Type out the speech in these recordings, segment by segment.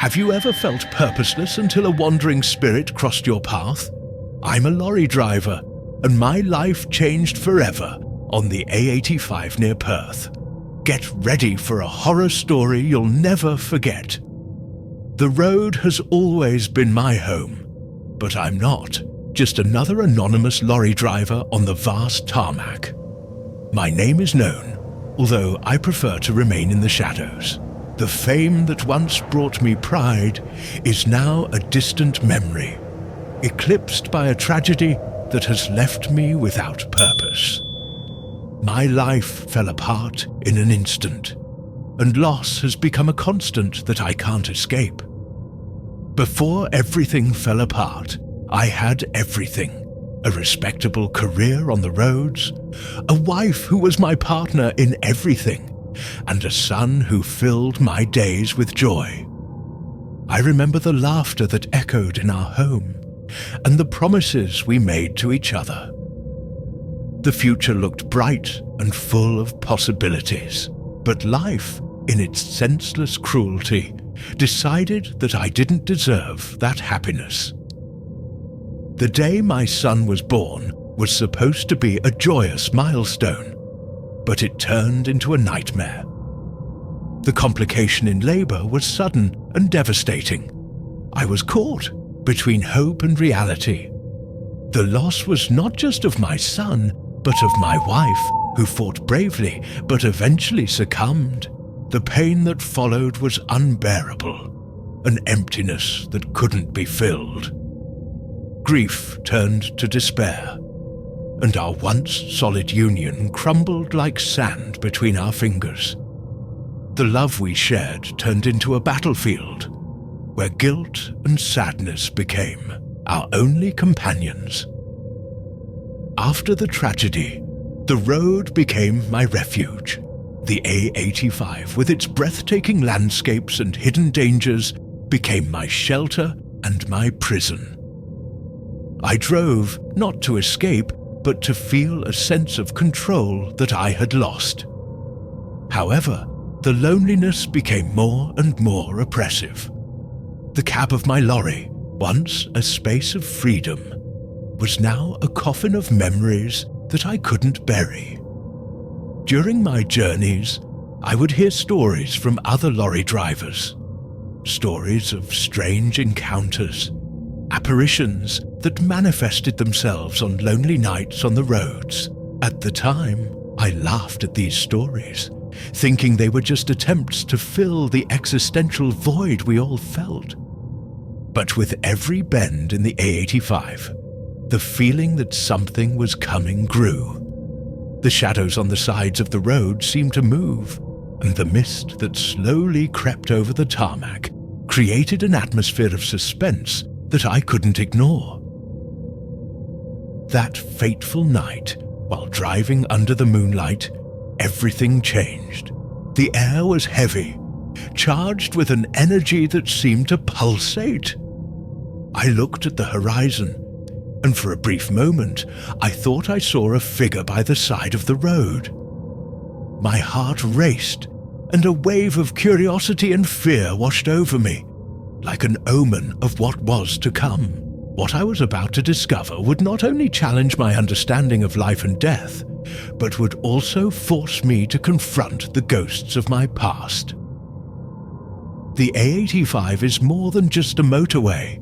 Have you ever felt purposeless until a wandering spirit crossed your path? I'm a lorry driver, and my life changed forever on the A85 near Perth. Get ready for a horror story you'll never forget. The road has always been my home, but I'm not just another anonymous lorry driver on the vast tarmac. My name is known, although I prefer to remain in the shadows. The fame that once brought me pride is now a distant memory, eclipsed by a tragedy that has left me without purpose. My life fell apart in an instant, and loss has become a constant that I can't escape. Before everything fell apart, I had everything: a respectable career on the roads, a wife who was my partner in everything, and a son who filled my days with joy. I remember the laughter that echoed in our home, and the promises we made to each other. The future looked bright and full of possibilities, but life, in its senseless cruelty, decided that I didn't deserve that happiness. The day my son was born was supposed to be a joyous milestone, but it turned into a nightmare. The complication in labor was sudden and devastating. I was caught between hope and reality. The loss was not just of my son, but of my wife, who fought bravely but eventually succumbed. The pain that followed was unbearable, an emptiness that couldn't be filled. Grief turned to despair, and our once solid union crumbled like sand between our fingers. The love we shared turned into a battlefield, where guilt and sadness became our only companions. After the tragedy, the road became my refuge. The A85, with its breathtaking landscapes and hidden dangers, became my shelter and my prison. I drove not to escape, but to feel a sense of control that I had lost. However, the loneliness became more and more oppressive. The cab of my lorry, once a space of freedom, was now a coffin of memories that I couldn't bury. During my journeys, I would hear stories from other lorry drivers, stories of strange encounters, apparitions that manifested themselves on lonely nights on the roads. At the time, I laughed at these stories, thinking they were just attempts to fill the existential void we all felt. But with every bend in the A85, the feeling that something was coming grew. The shadows on the sides of the road seemed to move, and the mist that slowly crept over the tarmac created an atmosphere of suspense that I couldn't ignore. That fateful night, while driving under the moonlight, everything changed. The air was heavy, charged with an energy that seemed to pulsate. I looked at the horizon, and for a brief moment, I thought I saw a figure by the side of the road. My heart raced, and a wave of curiosity and fear washed over me, like an omen of what was to come. What I was about to discover would not only challenge my understanding of life and death, but would also force me to confront the ghosts of my past. The A85 is more than just a motorway.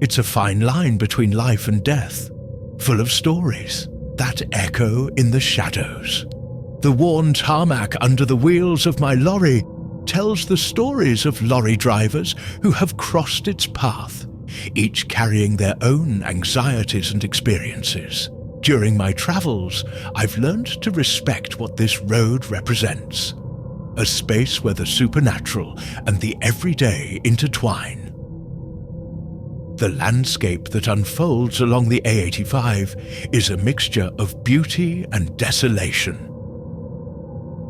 It's a fine line between life and death, full of stories that echo in the shadows. The worn tarmac under the wheels of my lorry tells the stories of lorry drivers who have crossed its path, each carrying their own anxieties and experiences. During my travels, I've learned to respect what this road represents, a space where the supernatural and the everyday intertwine. The landscape that unfolds along the A85 is a mixture of beauty and desolation.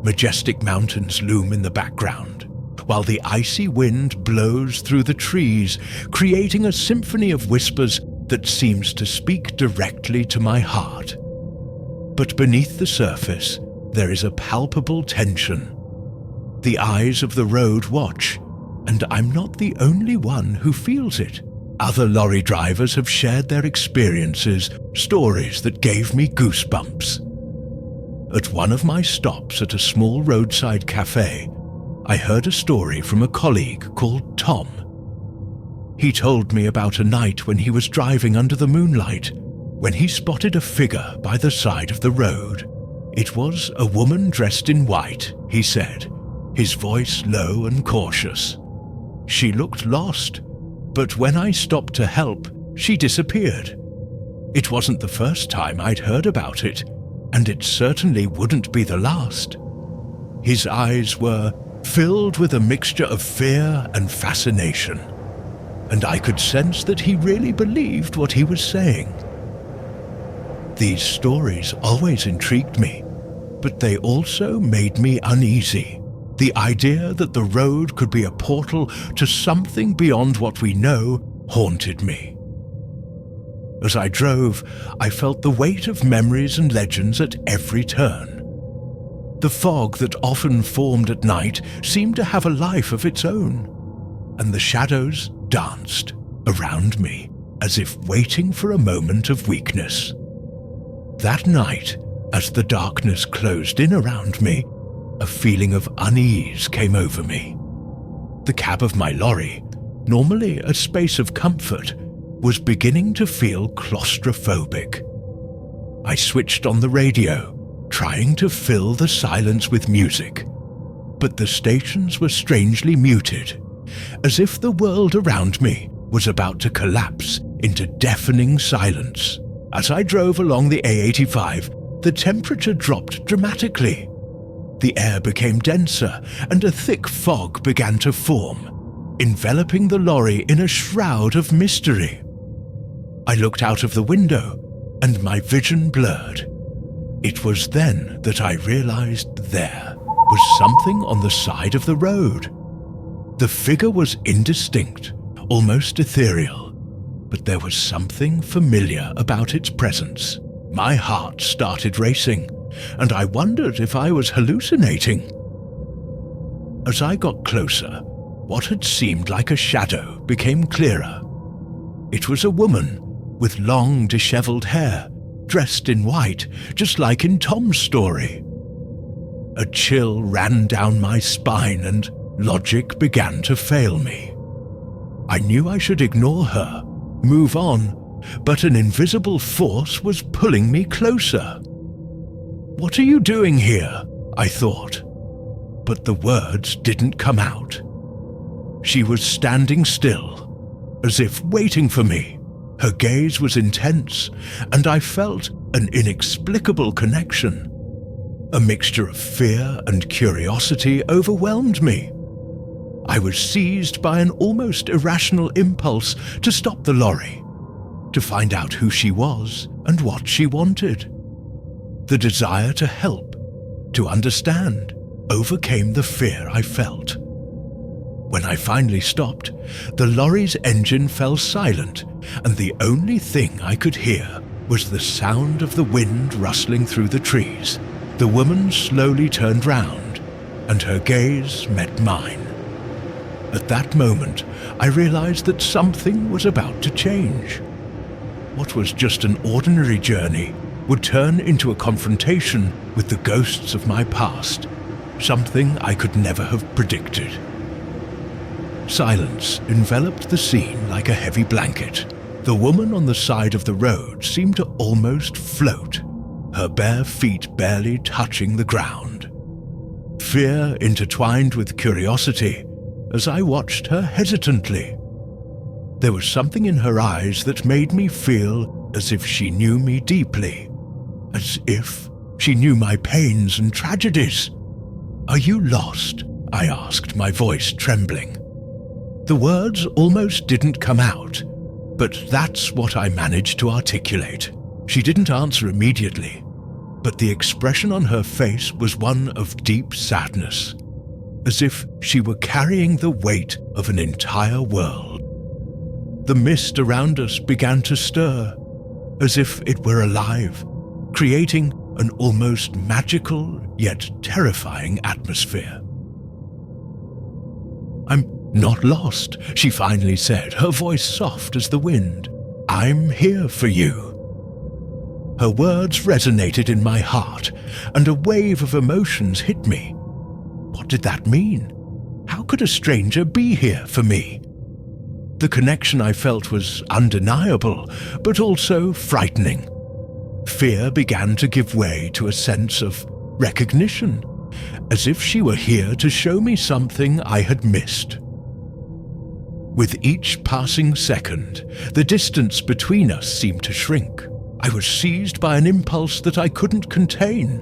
Majestic mountains loom in the background, while the icy wind blows through the trees, creating a symphony of whispers that seems to speak directly to my heart. But beneath the surface, there is a palpable tension. The eyes of the road watch, And I'm not the only one who feels it. Other lorry drivers have shared their experiences, stories that gave me goosebumps. At one of my stops at a small roadside cafe, I heard a story from a colleague called Tom. He told me about a night when he was driving under the moonlight, when he spotted a figure by the side of the road. It was a woman dressed in white, he said, his voice low and cautious. She looked lost, but when I stopped to help, she disappeared. It wasn't the first time I'd heard about it, and it certainly wouldn't be the last. His eyes were filled with a mixture of fear and fascination, and I could sense that he really believed what he was saying. These stories always intrigued me, but they also made me uneasy. The idea that the road could be a portal to something beyond what we know haunted me. As I drove, I felt the weight of memories and legends at every turn. The fog that often formed at night seemed to have a life of its own, and the shadows danced around me as if waiting for a moment of weakness. That night, as the darkness closed in around me, a feeling of unease came over me. The cab of my lorry, normally a space of comfort, was beginning to feel claustrophobic. I switched on the radio, trying to fill the silence with music, but the stations were strangely muted, as if the world around me was about to collapse into deafening silence. As I drove along the A85, the temperature dropped dramatically. The air became denser, and a thick fog began to form, enveloping the lorry in a shroud of mystery. I looked out of the window, and my vision blurred. It was then that I realized there was something on the side of the road. The figure was indistinct, almost ethereal, but there was something familiar about its presence. My heart started racing, and I wondered if I was hallucinating. As I got closer, what had seemed like a shadow became clearer. It was a woman with long, disheveled hair, dressed in white, just like in Tom's story. A chill ran down my spine and logic began to fail me. I knew I should ignore her, move on, but an invisible force was pulling me closer. "What are you doing here?" I thought, but the words didn't come out. She was standing still, as if waiting for me. Her gaze was intense, and I felt an inexplicable connection. A mixture of fear and curiosity overwhelmed me. I was seized by an almost irrational impulse to stop the lorry, to find out who she was and what she wanted. The desire to help, to understand, overcame the fear I felt. When I finally stopped, the lorry's engine fell silent, and the only thing I could hear was the sound of the wind rustling through the trees. The woman slowly turned round, and her gaze met mine. At that moment, I realized that something was about to change. What was just an ordinary journey would turn into a confrontation with the ghosts of my past, something I could never have predicted. Silence enveloped the scene like a heavy blanket. The woman on the side of the road seemed to almost float, her bare feet barely touching the ground. Fear intertwined with curiosity as I watched her hesitantly. There was something in her eyes that made me feel as if she knew me deeply, as if she knew my pains and tragedies. "Are you lost?" I asked, my voice trembling. The words almost didn't come out, but that's what I managed to articulate. She didn't answer immediately, but the expression on her face was one of deep sadness, as if she were carrying the weight of an entire world. The mist around us began to stir, as if it were alive, creating an almost magical yet terrifying atmosphere. "Not lost," she finally said, her voice soft as the wind. "I'm here for you." Her words resonated in my heart, and a wave of emotions hit me. What did that mean? How could a stranger be here for me? The connection I felt was undeniable, but also frightening. Fear began to give way to a sense of recognition, as if she were here to show me something I had missed. With each passing second, the distance between us seemed to shrink. I was seized by an impulse that I couldn't contain.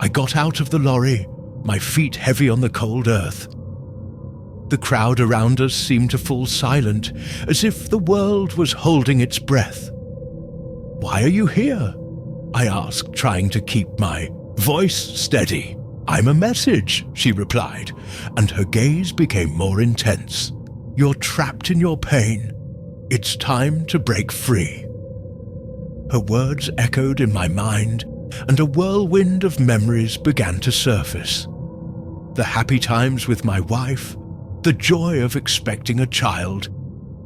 I got out of the lorry, my feet heavy on the cold earth. The crowd around us seemed to fall silent, as if the world was holding its breath. "Why are you here?" I asked, trying to keep my voice steady. "I'm a message," she replied, and her gaze became more intense. "You're trapped in your pain. It's time to break free." Her words echoed in my mind, and a whirlwind of memories began to surface. The happy times with my wife, the joy of expecting a child,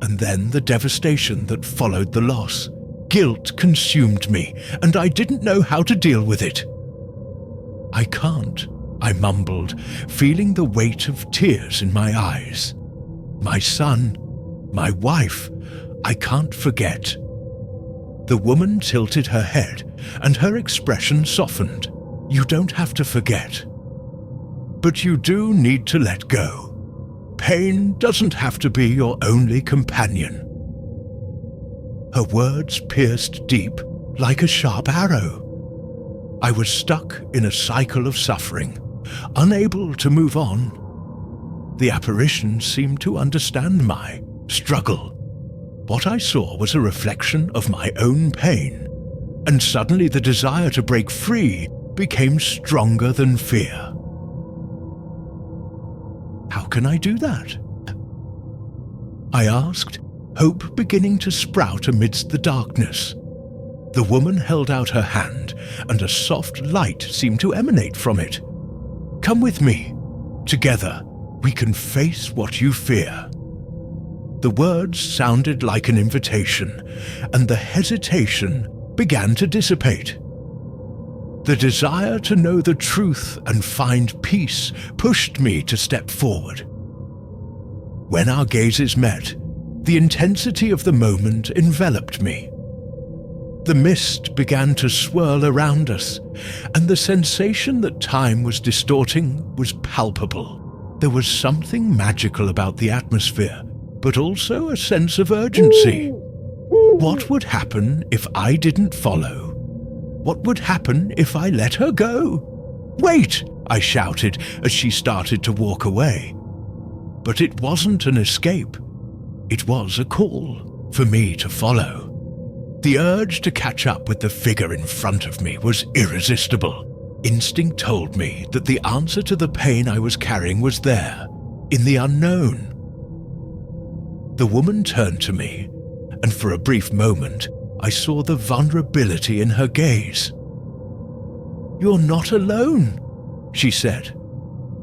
and then the devastation that followed the loss. Guilt consumed me, and I didn't know how to deal with it. "I can't," I mumbled, feeling the weight of tears in my eyes. "My son, my wife, I can't forget." The woman tilted her head, and her expression softened. "You don't have to forget. But you do need to let go. Pain doesn't have to be your only companion." Her words pierced deep like a sharp arrow. I was stuck in a cycle of suffering, unable to move on. The apparition seemed to understand my struggle. What I saw was a reflection of my own pain, and suddenly the desire to break free became stronger than fear. "How can I do that?" I asked, hope beginning to sprout amidst the darkness. The woman held out her hand, and a soft light seemed to emanate from it. "Come with me. Together, we can face what you fear." The words sounded like an invitation, and the hesitation began to dissipate. The desire to know the truth and find peace pushed me to step forward. When our gazes met, the intensity of the moment enveloped me. The mist began to swirl around us, and the sensation that time was distorting was palpable. There was something magical about the atmosphere, but also a sense of urgency. What would happen if I didn't follow? What would happen if I let her go? "Wait!" I shouted as she started to walk away. But it wasn't an escape. It was a call for me to follow. The urge to catch up with the figure in front of me was irresistible. Instinct told me that the answer to the pain I was carrying was there, in the unknown. The woman turned to me, and for a brief moment, I saw the vulnerability in her gaze. "You're not alone," she said,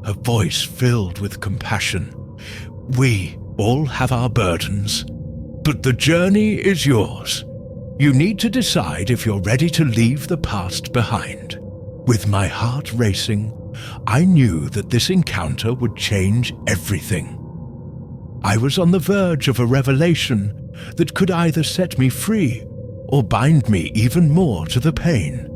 her voice filled with compassion. "We all have our burdens, but the journey is yours. You need to decide if you're ready to leave the past behind." With my heart racing, I knew that this encounter would change everything. I was on the verge of a revelation that could either set me free or bind me even more to the pain.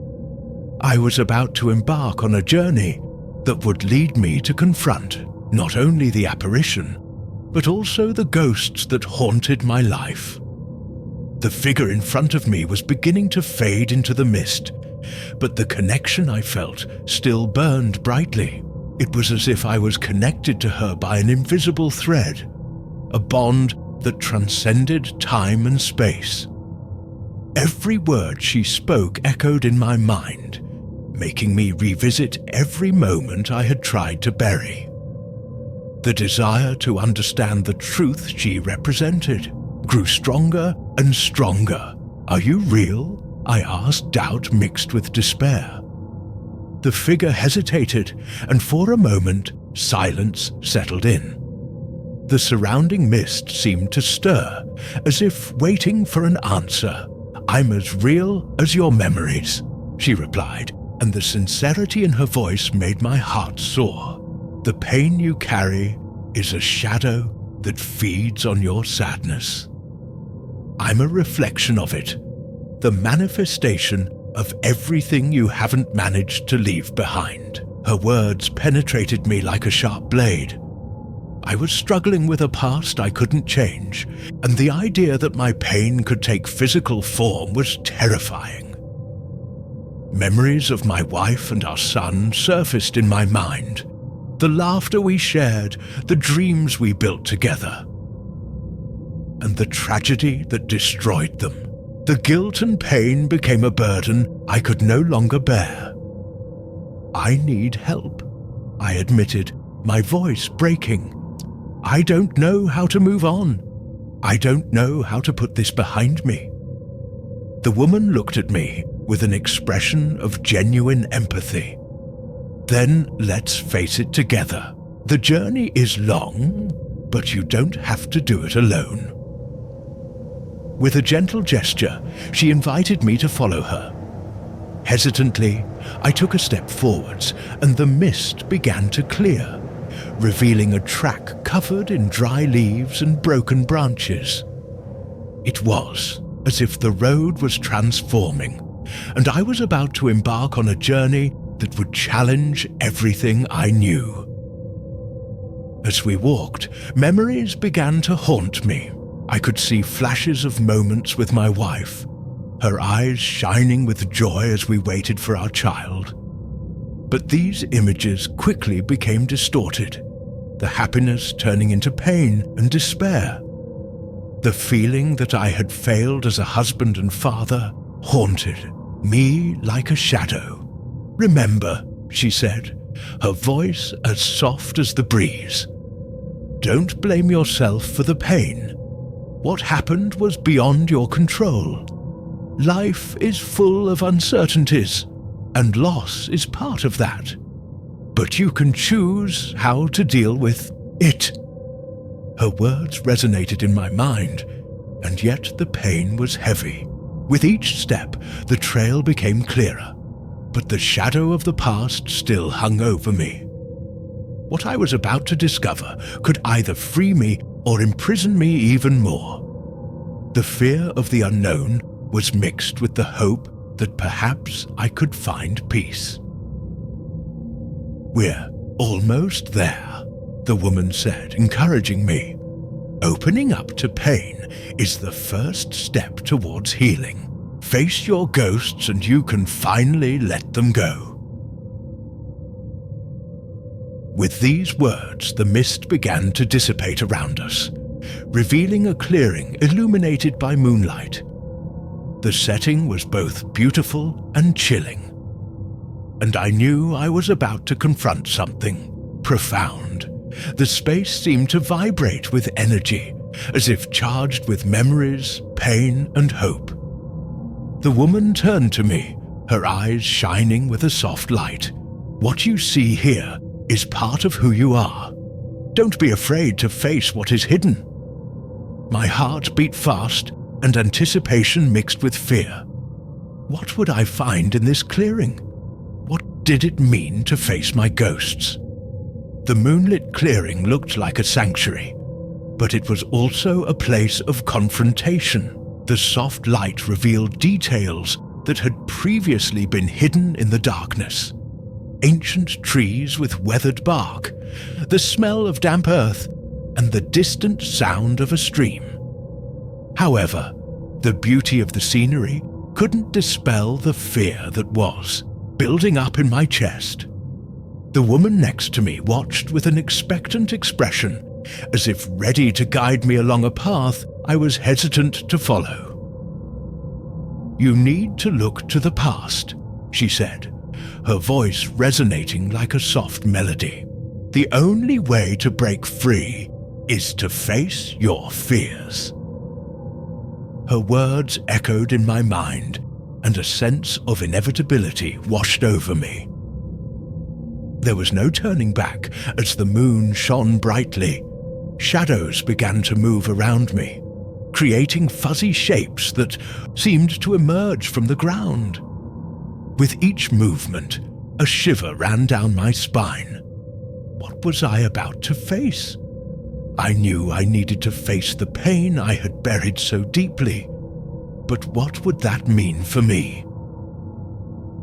I was about to embark on a journey that would lead me to confront not only the apparition, but also the ghosts that haunted my life. The figure in front of me was beginning to fade into the mist, but the connection I felt still burned brightly. It was as if I was connected to her by an invisible thread, a bond that transcended time and space. Every word she spoke echoed in my mind, making me revisit every moment I had tried to bury. The desire to understand the truth she represented grew stronger and stronger. "Are you real?" I asked, doubt mixed with despair. The figure hesitated, and for a moment, silence settled in. The surrounding mist seemed to stir, as if waiting for an answer. "I'm as real as your memories," she replied, and the sincerity in her voice made my heart soar. "The pain you carry is a shadow that feeds on your sadness. I'm a reflection of it, the manifestation of everything you haven't managed to leave behind." Her words penetrated me like a sharp blade. I was struggling with a past I couldn't change, and the idea that my pain could take physical form was terrifying. Memories of my wife and our son surfaced in my mind. The laughter we shared, the dreams we built together, and the tragedy that destroyed them. The guilt and pain became a burden I could no longer bear. "I need help," I admitted, my voice breaking. "I don't know how to move on. I don't know how to put this behind me." The woman looked at me with an expression of genuine empathy. "Then let's face it together. The journey is long, but you don't have to do it alone." With a gentle gesture, she invited me to follow her. Hesitantly, I took a step forwards, and the mist began to clear, revealing a track covered in dry leaves and broken branches. It was as if the road was transforming, and I was about to embark on a journey that would challenge everything I knew. As we walked, memories began to haunt me. I could see flashes of moments with my wife, her eyes shining with joy as we waited for our child. But these images quickly became distorted, the happiness turning into pain and despair. The feeling that I had failed as a husband and father haunted me like a shadow. "Remember," she said, her voice as soft as the breeze, "don't blame yourself for the pain. What happened was beyond your control. Life is full of uncertainties, and loss is part of that. But you can choose how to deal with it." Her words resonated in my mind, and yet the pain was heavy. With each step, the trail became clearer, but the shadow of the past still hung over me. What I was about to discover could either free me or imprison me even more. The fear of the unknown was mixed with the hope that perhaps I could find peace. "We're almost there," the woman said, encouraging me. "Opening up to pain is the first step towards healing. Face your ghosts and you can finally let them go." With these words, the mist began to dissipate around us, revealing a clearing illuminated by moonlight. The setting was both beautiful and chilling, and I knew I was about to confront something profound. The space seemed to vibrate with energy, as if charged with memories, pain, and hope. The woman turned to me, her eyes shining with a soft light. "What you see here is part of who you are. Don't be afraid to face what is hidden." My heart beat fast, and anticipation mixed with fear. What would I find in this clearing? What did it mean to face my ghosts? The moonlit clearing looked like a sanctuary, but it was also a place of confrontation. The soft light revealed details that had previously been hidden in the darkness. Ancient trees with weathered bark, the smell of damp earth, and the distant sound of a stream. However, the beauty of the scenery couldn't dispel the fear that was building up in my chest. The woman next to me watched with an expectant expression, as if ready to guide me along a path I was hesitant to follow. "You need to look to the past," she said, her voice resonating like a soft melody. "The only way to break free is to face your fears." Her words echoed in my mind, and a sense of inevitability washed over me. There was no turning back as the moon shone brightly, Shadows began to move around me, creating fuzzy shapes that seemed to emerge from the ground. With each movement, a shiver ran down my spine. What was I about to face? I knew I needed to face the pain I had buried so deeply, but what would that mean for me?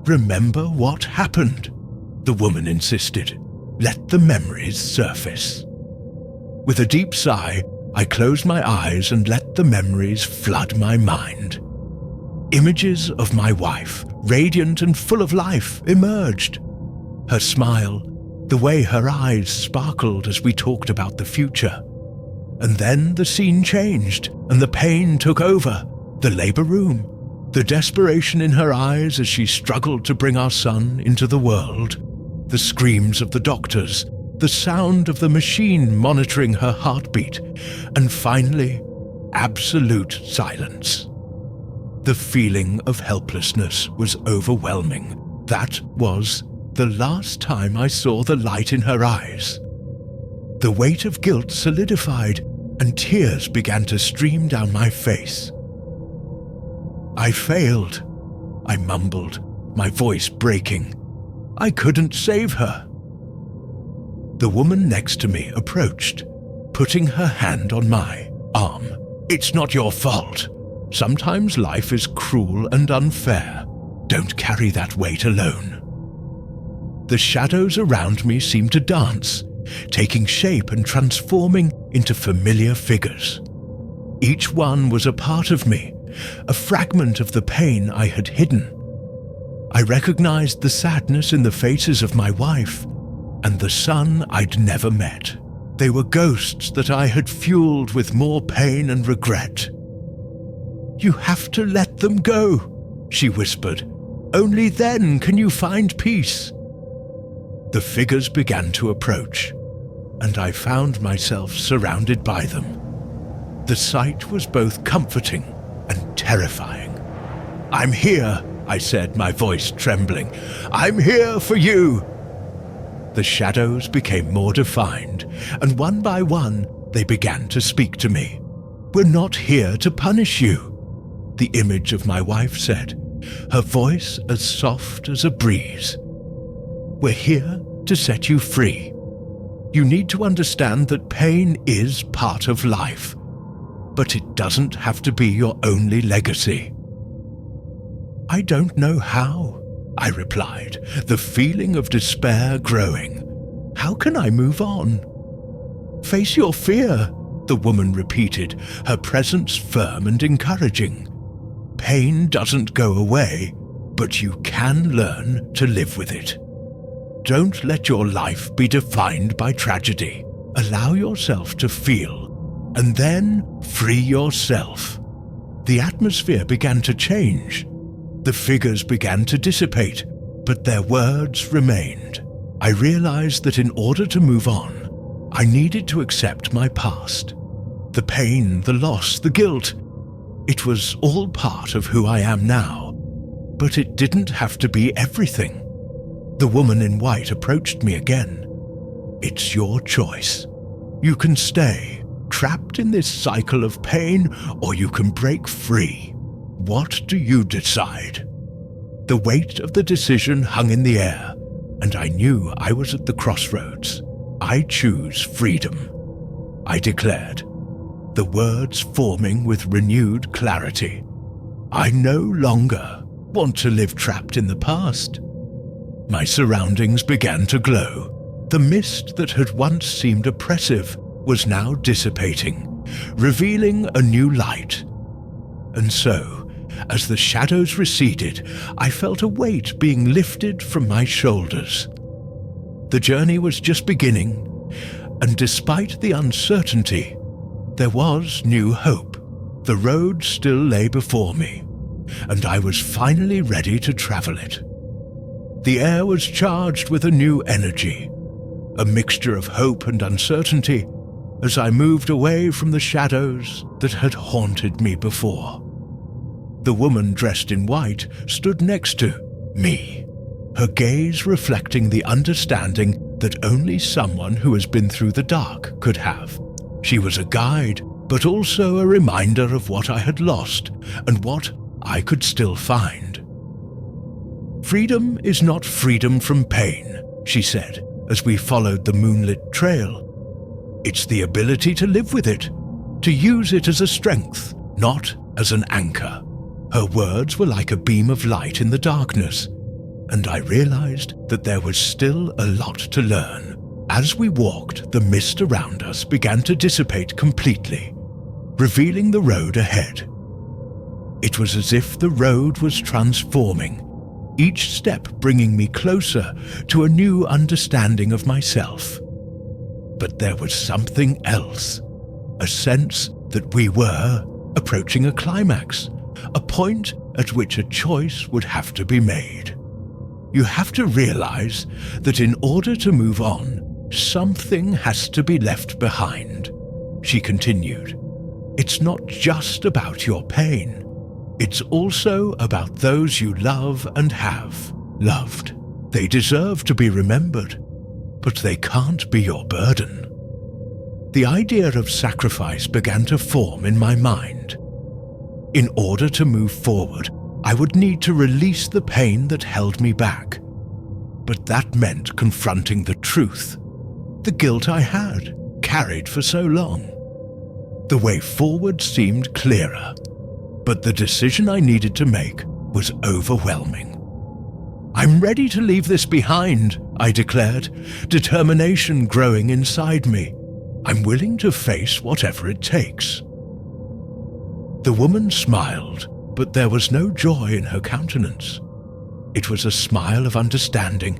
"Remember what happened," the woman insisted. "Let the memories surface." With a deep sigh, I closed my eyes and let the memories flood my mind. Images of my wife, radiant and full of life, emerged. Her smile, the way her eyes sparkled as we talked about the future. And then the scene changed, and the pain took over. The labor room, the desperation in her eyes as she struggled to bring our son into the world, the screams of the doctors, the sound of the machine monitoring her heartbeat, and finally, absolute silence. The feeling of helplessness was overwhelming. That was the last time I saw the light in her eyes. The weight of guilt solidified, and tears began to stream down my face. "I failed," I mumbled, my voice breaking. "I couldn't save her." The woman next to me approached, putting her hand on my arm. "It's not your fault. Sometimes life is cruel and unfair. Don't carry that weight alone." The shadows around me seemed to dance, taking shape and transforming into familiar figures. Each one was a part of me, a fragment of the pain I had hidden. I recognized the sadness in the faces of my wife and the son I'd never met. They were ghosts that I had fueled with more pain and regret. "You have to let them go," she whispered. "Only then can you find peace." The figures began to approach, and I found myself surrounded by them. The sight was both comforting and terrifying. "I'm here," I said, my voice trembling. "I'm here for you." The shadows became more defined, and one by one they began to speak to me. "We're not here to punish you," the image of my wife said, her voice as soft as a breeze. "We're here to set you free. You need to understand that pain is part of life, but it doesn't have to be your only legacy." "I don't know how," I replied, the feeling of despair growing. "How can I move on?" "Face your fear," the woman repeated, her presence firm and encouraging. "Pain doesn't go away, but you can learn to live with it. Don't let your life be defined by tragedy. Allow yourself to feel, and then free yourself." The atmosphere began to change. The figures began to dissipate, but their words remained. I realized that in order to move on, I needed to accept my past. The pain, the loss, the guilt. It was all part of who I am now, but it didn't have to be everything. The woman in white approached me again. "It's your choice. You can stay, trapped in this cycle of pain, or you can break free. What do you decide?" The weight of the decision hung in the air, and I knew I was at the crossroads. "I choose freedom," I declared, the words forming with renewed clarity. "I no longer want to live trapped in the past." My surroundings began to glow. The mist that had once seemed oppressive was now dissipating, revealing a new light. And so, as the shadows receded, I felt a weight being lifted from my shoulders. The journey was just beginning, and despite the uncertainty, there was new hope. The road still lay before me, and I was finally ready to travel it. The air was charged with a new energy, a mixture of hope and uncertainty, as I moved away from the shadows that had haunted me before. The woman dressed in white stood next to me, her gaze reflecting the understanding that only someone who has been through the dark could have. She was a guide, but also a reminder of what I had lost and what I could still find. "Freedom is not freedom from pain," she said as we followed the moonlit trail. "It's the ability to live with it, to use it as a strength, not as an anchor." Her words were like a beam of light in the darkness, and I realized that there was still a lot to learn. As we walked, the mist around us began to dissipate completely, revealing the road ahead. It was as if the road was transforming, each step bringing me closer to a new understanding of myself. But there was something else, a sense that we were approaching a climax, a point at which a choice would have to be made. You have to realize that in order to move on, something has to be left behind, she continued. It's not just about your pain. It's also about those you love and have loved. They deserve to be remembered, but they can't be your burden. The idea of sacrifice began to form in my mind. In order to move forward, I would need to release the pain that held me back. But that meant confronting the truth, the guilt I had carried for so long. The way forward seemed clearer, but the decision I needed to make was overwhelming. "I'm ready to leave this behind," I declared, determination growing inside me. "I'm willing to face whatever it takes." The woman smiled, but there was no joy in her countenance. It was a smile of understanding,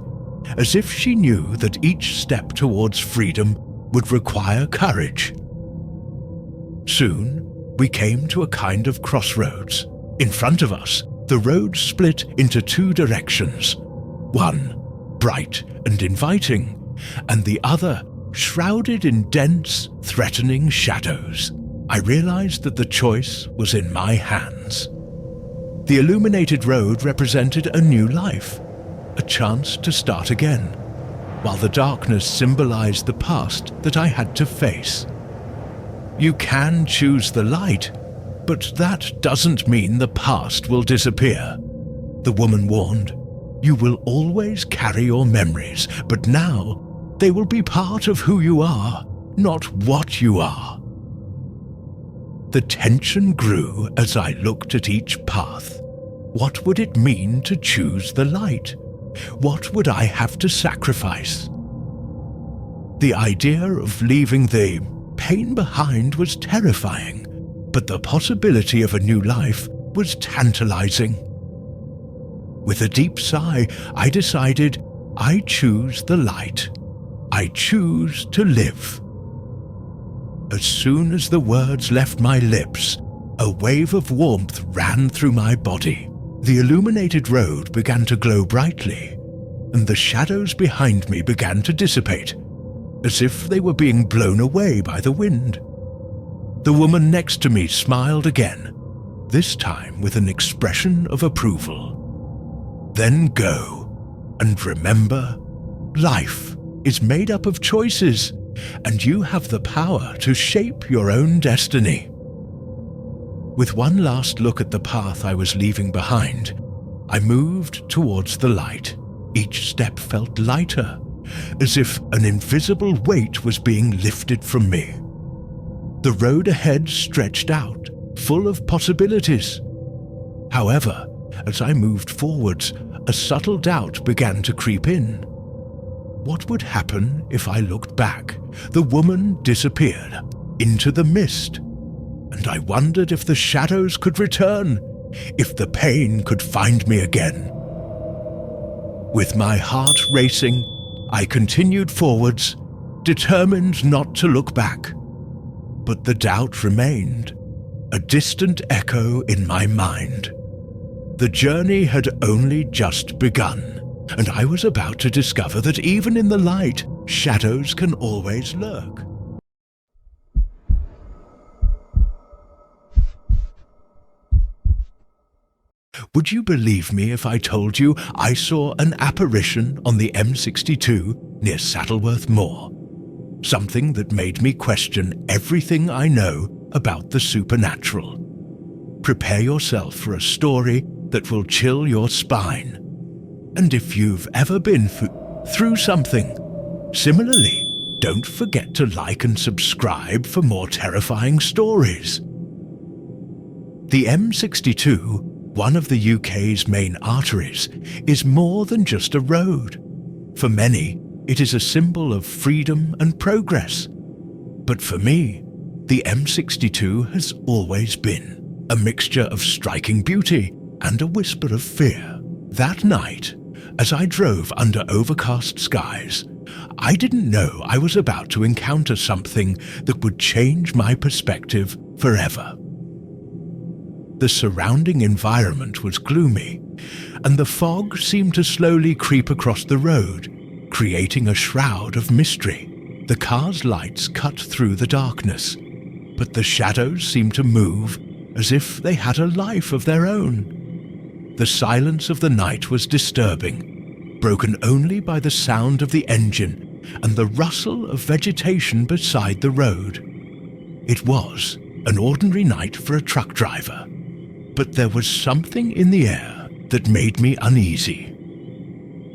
as if she knew that each step towards freedom would require courage. Soon, we came to a kind of crossroads. In front of us, the road split into two directions, one bright and inviting, and the other shrouded in dense, threatening shadows. I realized that the choice was in my hands. The illuminated road represented a new life, a chance to start again, while the darkness symbolized the past that I had to face. You can choose the light, but that doesn't mean the past will disappear, the woman warned. You will always carry your memories, but now they will be part of who you are, not what you are. The tension grew as I looked at each path. What would it mean to choose the light? What would I have to sacrifice? The idea of leaving the pain behind was terrifying, but the possibility of a new life was tantalizing. With a deep sigh, I decided I choose the light. I choose to live. As soon as the words left my lips, a wave of warmth ran through my body. The illuminated road began to glow brightly, and the shadows behind me began to dissipate, as if they were being blown away by the wind. The woman next to me smiled again, this time with an expression of approval. "Then go, and remember, life is made up of choices, and you have the power to shape your own destiny." With one last look at the path I was leaving behind, I moved towards the light. Each step felt lighter, as if an invisible weight was being lifted from me. The road ahead stretched out, full of possibilities. However, as I moved forwards, a subtle doubt began to creep in. What would happen if I looked back? The woman disappeared into the mist, and I wondered if the shadows could return, if the pain could find me again. With my heart racing, I continued forwards, determined not to look back. But the doubt remained, a distant echo in my mind. The journey had only just begun, and I was about to discover that even in the light, shadows can always lurk. Would you believe me if I told you I saw an apparition on the M62 near Saddleworth Moor? something that made me question everything I know about the supernatural. Prepare yourself for a story that will chill your spine. And if you've ever been through something similarly, don't forget to like and subscribe for more terrifying stories. The M62, one of the UK's main arteries, is more than just a road. For many, it is a symbol of freedom and progress. But for me, the M62 has always been a mixture of striking beauty and a whisper of fear. That night, as I drove under overcast skies, I didn't know I was about to encounter something that would change my perspective forever. The surrounding environment was gloomy, and the fog seemed to slowly creep across the road, creating a shroud of mystery. The car's lights cut through the darkness, but the shadows seemed to move as if they had a life of their own. The silence of the night was disturbing, broken only by the sound of the engine and the rustle of vegetation beside the road. It was an ordinary night for a truck driver, but there was something in the air that made me uneasy.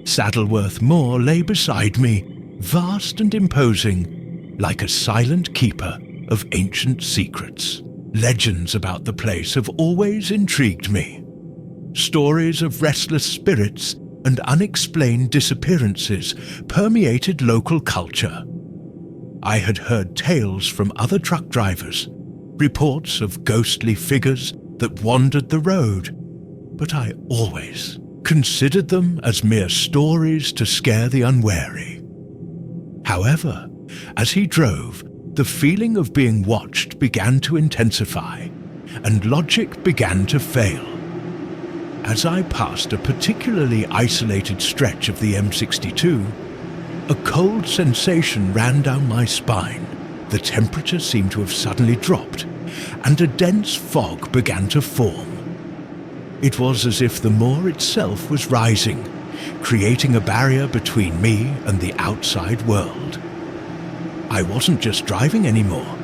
Saddleworth Moor lay beside me, vast and imposing, like a silent keeper of ancient secrets. Legends about the place have always intrigued me. Stories of restless spirits and unexplained disappearances permeated local culture. I had heard tales from other truck drivers, reports of ghostly figures that wandered the road, but I always considered them as mere stories to scare the unwary. However, as he drove, the feeling of being watched began to intensify, and logic began to fail. As I passed a particularly isolated stretch of the M62, a cold sensation ran down my spine. The temperature seemed to have suddenly dropped, and a dense fog began to form. It was as if the moor itself was rising, creating a barrier between me and the outside world. I wasn't just driving anymore.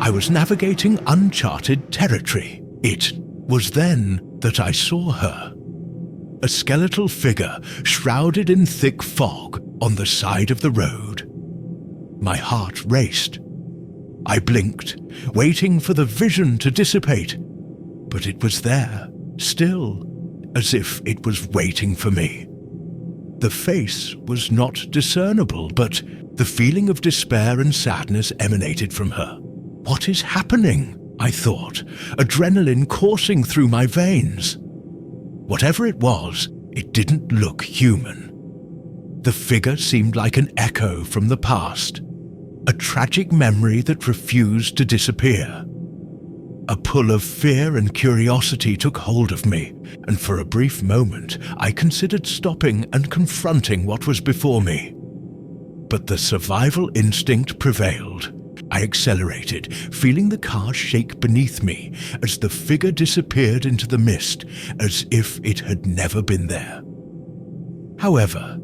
I was navigating uncharted territory. It was then that I saw her. A skeletal figure shrouded in thick fog on the side of the road. My heart raced. I blinked, waiting for the vision to dissipate, but it was there, still, as if it was waiting for me. The face was not discernible, but the feeling of despair and sadness emanated from her. What is happening? I thought, adrenaline coursing through my veins. Whatever it was, it didn't look human. The figure seemed like an echo from the past, a tragic memory that refused to disappear. A pull of fear and curiosity took hold of me, and for a brief moment I considered stopping and confronting what was before me. But the survival instinct prevailed. I accelerated, feeling the car shake beneath me as the figure disappeared into the mist as if it had never been there. However,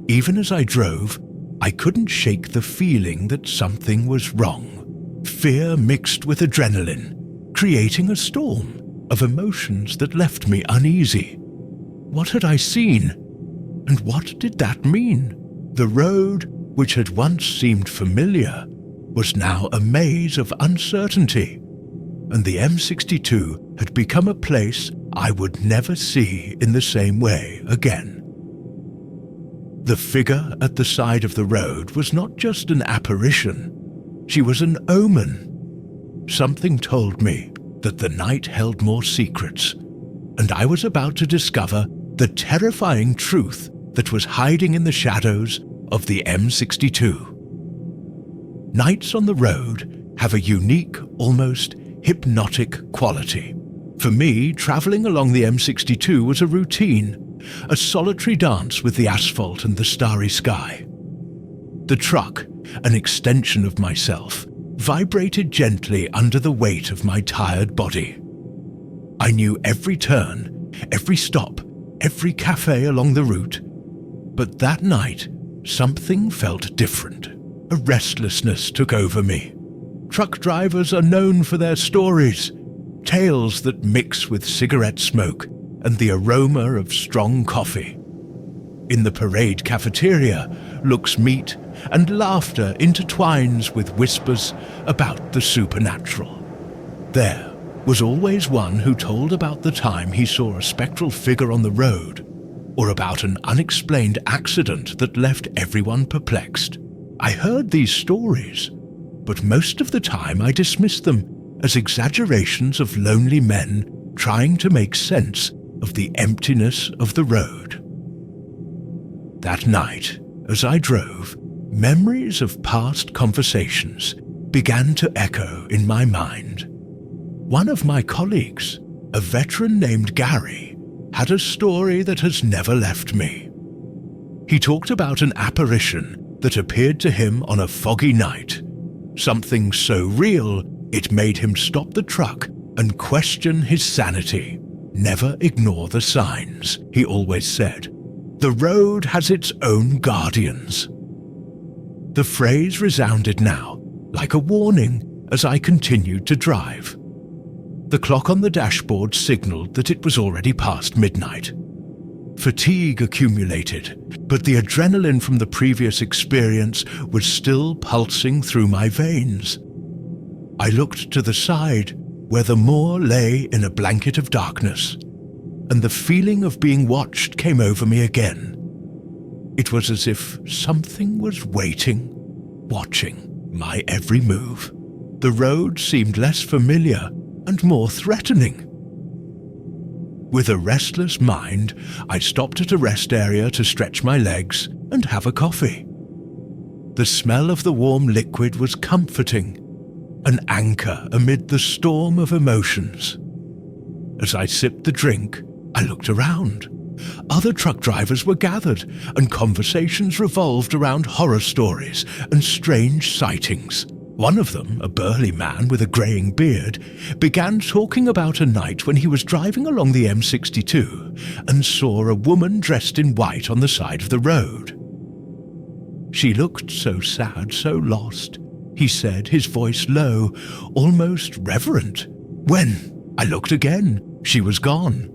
even as I drove, I couldn't shake the feeling that something was wrong. Fear mixed with adrenaline, creating a storm of emotions that left me uneasy. What had I seen? And what did that mean? The road, which had once seemed familiar, was now a maze of uncertainty, and the M62 had become a place I would never see in the same way again. The figure at the side of the road was not just an apparition, she was an omen. Something told me that the night held more secrets, and I was about to discover the terrifying truth that was hiding in the shadows of the M62. Nights on the road have a unique, almost hypnotic quality. For me, travelling along the M62 was a routine, a solitary dance with the asphalt and the starry sky. The truck, an extension of myself, vibrated gently under the weight of my tired body. I knew every turn, every stop, every cafe along the route, but that night something felt different. a restlessness took over me. Truck drivers are known for their stories, tales that mix with cigarette smoke and the aroma of strong coffee. In the parade cafeteria, looks meet and laughter intertwines with whispers about the supernatural. There was always one who told about the time he saw a spectral figure on the road, or about an unexplained accident that left everyone perplexed. I heard these stories, but most of the time I dismissed them as exaggerations of lonely men trying to make sense of the emptiness of the road. That night, as I drove, memories of past conversations began to echo in my mind. One of my colleagues, a veteran named Gary, had a story that has never left me. He talked about an apparition that appeared to him on a foggy night, something so real it made him stop the truck and question his sanity. Never ignore the signs, he always said. The road has its own guardians. The phrase resounded now, like a warning, as I continued to drive. The clock on the dashboard signaled that it was already past midnight. Fatigue accumulated, but the adrenaline from the previous experience was still pulsing through my veins. I looked to the side, where the moor lay in a blanket of darkness, and the feeling of being watched came over me again. It was as if something was waiting, watching my every move. The road seemed less familiar and more threatening. With a restless mind, I stopped at a rest area to stretch my legs and have a coffee. The smell of the warm liquid was comforting, an anchor amid the storm of emotions. As I sipped the drink, I looked around. Other truck drivers were gathered, and conversations revolved around horror stories and strange sightings. One of them, a burly man with a greying beard, began talking about a night when he was driving along the M62 and saw a woman dressed in white on the side of the road. She looked so sad, so lost, he said, his voice low, almost reverent. When I looked again, she was gone.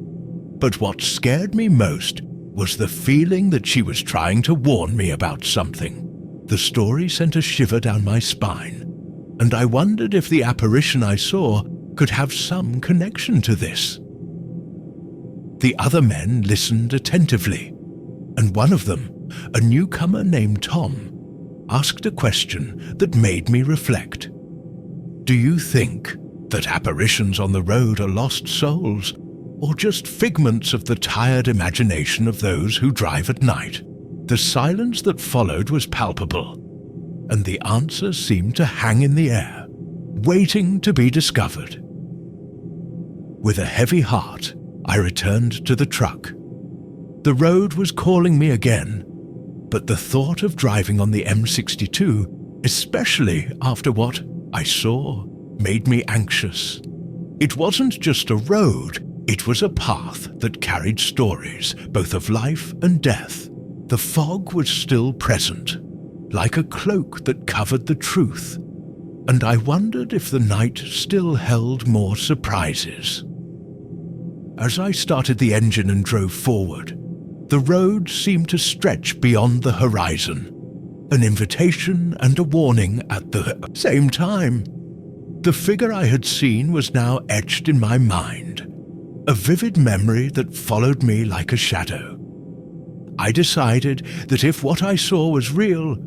But what scared me most was the feeling that she was trying to warn me about something. The story sent a shiver down my spine, and I wondered if the apparition I saw could have some connection to this. The other men listened attentively, and one of them, a newcomer named Tom, asked a question that made me reflect. Do you think that apparitions on the road are lost souls, or just figments of the tired imagination of those who drive at night? The silence that followed was palpable, and the answer seemed to hang in the air, waiting to be discovered. With a heavy heart, I returned to the truck. The road was calling me again, but the thought of driving on the M62, especially after what I saw, made me anxious. It wasn't just a road, it was a path that carried stories, both of life and death. The fog was still present, like a cloak that covered the truth, and I wondered if the night still held more surprises. As I started the engine and drove forward, the road seemed to stretch beyond the horizon, an invitation and a warning at the same time. The figure I had seen was now etched in my mind, a vivid memory that followed me like a shadow. I decided that if what I saw was real,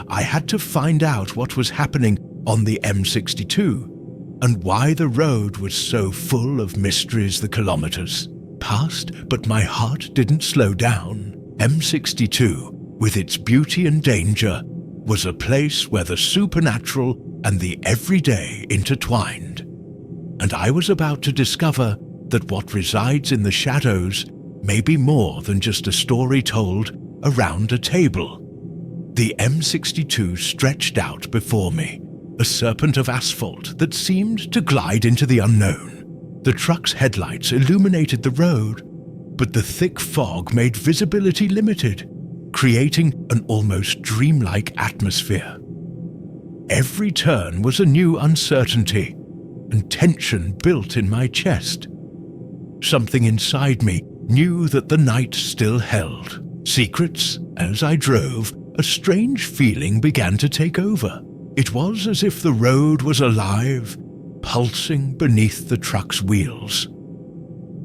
I had to find out what was happening on the M62 and why the road was so full of mysteries. The kilometers passed, but my heart didn't slow down. M62, with its beauty and danger, was a place where the supernatural and the everyday intertwined. And I was about to discover that what resides in the shadows may be more than just a story told around a table. The M62 stretched out before me, a serpent of asphalt that seemed to glide into the unknown. The truck's headlights illuminated the road, but the thick fog made visibility limited, creating an almost dreamlike atmosphere. Every turn was a new uncertainty, and tension built in my chest. Something inside me knew that the night still held secrets. As I drove, a strange feeling began to take over. It was as if the road was alive, pulsing beneath the truck's wheels.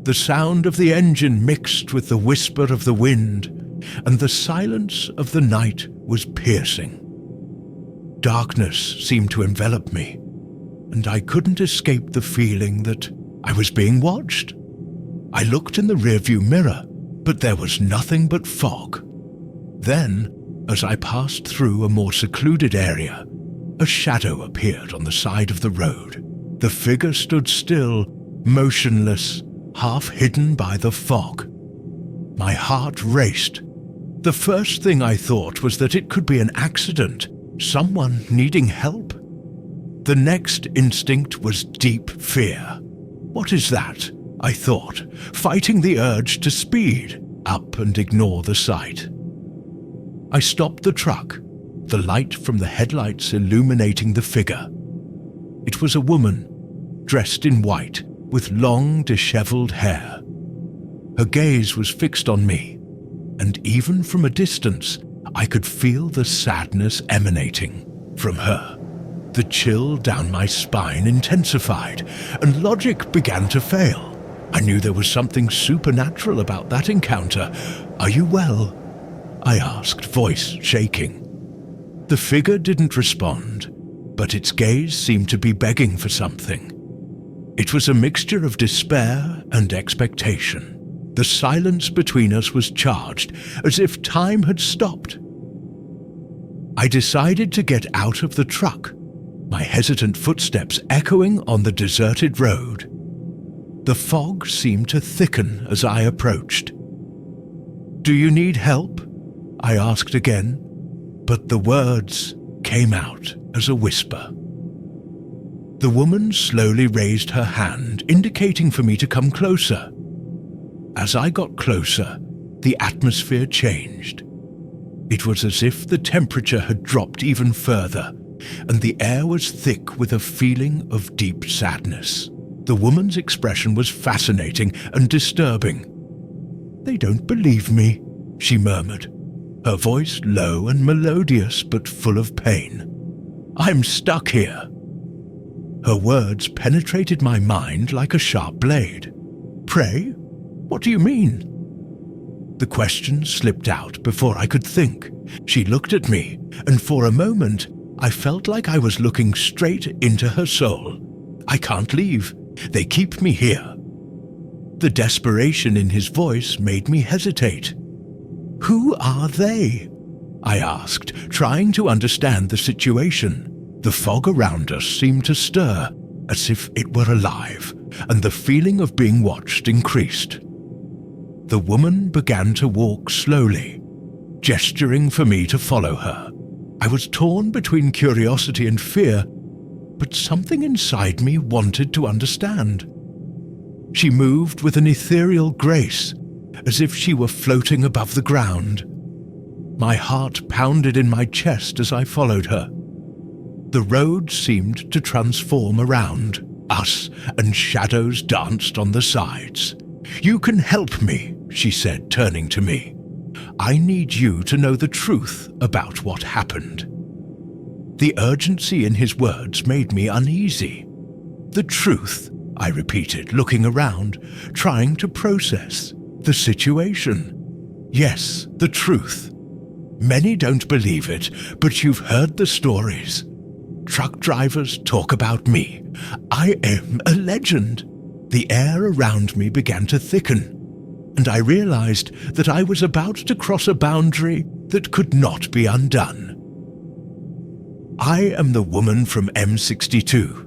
The sound of the engine mixed with the whisper of the wind, and the silence of the night was piercing. Darkness seemed to envelop me, and I couldn't escape the feeling that I was being watched. I looked in the rearview mirror, but there was nothing but fog. Then, as I passed through a more secluded area, a shadow appeared on the side of the road. The figure stood still, motionless, half hidden by the fog. My heart raced. The first thing I thought was that it could be an accident, someone needing help. The next instinct was deep fear. What is that? I thought, fighting the urge to speed up and ignore the sight. I stopped the truck, the light from the headlights illuminating the figure. It was a woman, dressed in white, with long, disheveled hair. Her gaze was fixed on me, and even from a distance, I could feel the sadness emanating from her. The chill down my spine intensified, and logic began to fail. I knew there was something supernatural about that encounter. "Are you well?" I asked, voice shaking. The figure didn't respond, but its gaze seemed to be begging for something. It was a mixture of despair and expectation. The silence between us was charged, as if time had stopped. I decided to get out of the truck, my hesitant footsteps echoing on the deserted road. The fog seemed to thicken as I approached. "Do you need help?" I asked again, but the words came out as a whisper. The woman slowly raised her hand, indicating for me to come closer. As I got closer, the atmosphere changed. It was as if the temperature had dropped even further, and the air was thick with a feeling of deep sadness. The woman's expression was fascinating and disturbing. "They don't believe me," she murmured, her voice low and melodious but full of pain. "I'm stuck here." Her words penetrated my mind like a sharp blade. "Pray? What do you mean?" The question slipped out before I could think. She looked at me, and for a moment, I felt like I was looking straight into her soul. "I can't leave. They keep me here." The desperation in his voice made me hesitate. "Who are they?" I asked, trying to understand the situation. The fog around us seemed to stir, as if it were alive, and the feeling of being watched increased. The woman began to walk slowly, gesturing for me to follow her. I was torn between curiosity and fear, but something inside me wanted to understand. She moved with an ethereal grace, as if she were floating above the ground. My heart pounded in my chest as I followed her. The road seemed to transform around us, and shadows danced on the sides. "You can help me," she said, turning to me. "I need you to know the truth about what happened." The urgency in his words made me uneasy. "The truth," I repeated, looking around, trying to process the situation. "Yes, the truth. Many don't believe it, but you've heard the stories. Truck drivers talk about me. I am a legend." The air around me began to thicken, and I realized that I was about to cross a boundary that could not be undone. "I am the woman from M62,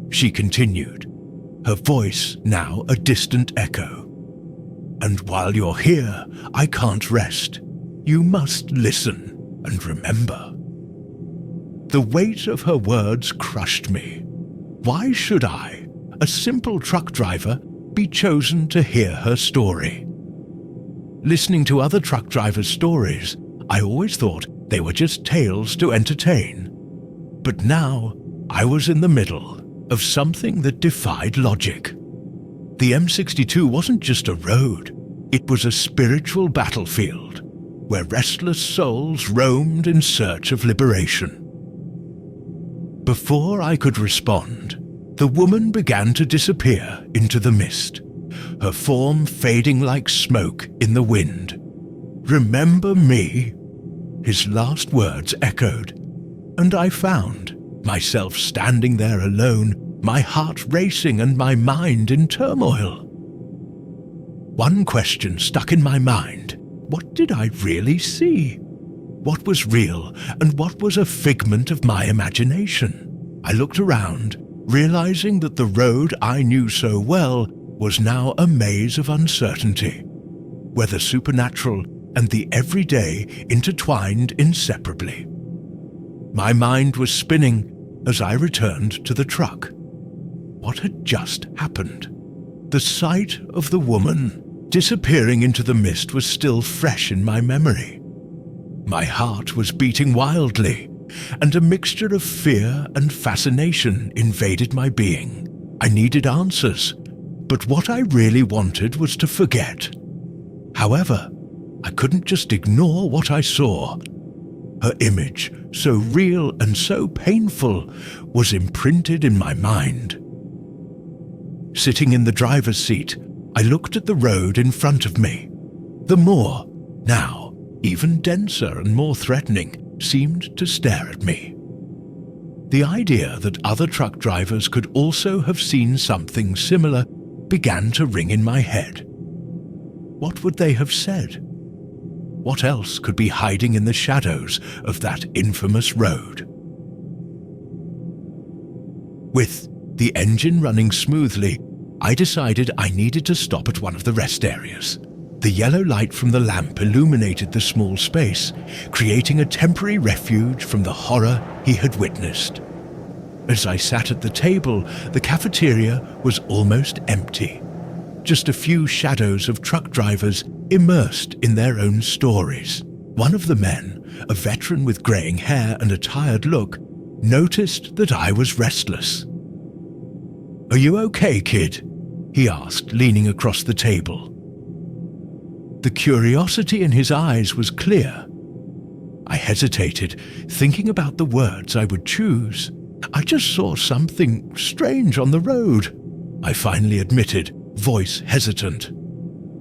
she continued, her voice now a distant echo. "And while you're here, I can't rest. You must listen and remember." The weight of her words crushed me. Why should I, a simple truck driver, be chosen to hear her story? Listening to other truck drivers' stories, I always thought they were just tales to entertain. But now I was in the middle of something that defied logic. The M62 wasn't just a road, it was a spiritual battlefield where restless souls roamed in search of liberation. Before I could respond, the woman began to disappear into the mist, her form fading like smoke in the wind. "Remember me?" His last words echoed, and I found myself standing there alone, my heart racing and my mind in turmoil. One question stuck in my mind. What did I really see? What was real and what was a figment of my imagination? I looked around, realizing that the road I knew so well was now a maze of uncertainty, where the supernatural and the everyday intertwined inseparably. My mind was spinning as I returned to the truck. What had just happened? The sight of the woman disappearing into the mist was still fresh in my memory. My heart was beating wildly, and a mixture of fear and fascination invaded my being. I needed answers, but what I really wanted was to forget. However, I couldn't just ignore what I saw. Her image, so real and so painful, was imprinted in my mind. Sitting in the driver's seat, I looked at the road in front of me. The moor, now even denser and more threatening, seemed to stare at me. The idea that other truck drivers could also have seen something similar began to ring in my head. What would they have said? What else could be hiding in the shadows of that infamous road? With the engine running smoothly, I decided I needed to stop at one of the rest areas. The yellow light from the lamp illuminated the small space, creating a temporary refuge from the horror he had witnessed. As I sat at the table, the cafeteria was almost empty. Just a few shadows of truck drivers immersed in their own stories. One of the men, a veteran with greying hair and a tired look, noticed that I was restless. "Are you okay, kid?" he asked, leaning across the table. The curiosity in his eyes was clear. I hesitated, thinking about the words I would choose. "I just saw something strange on the road," I finally admitted, voice hesitant.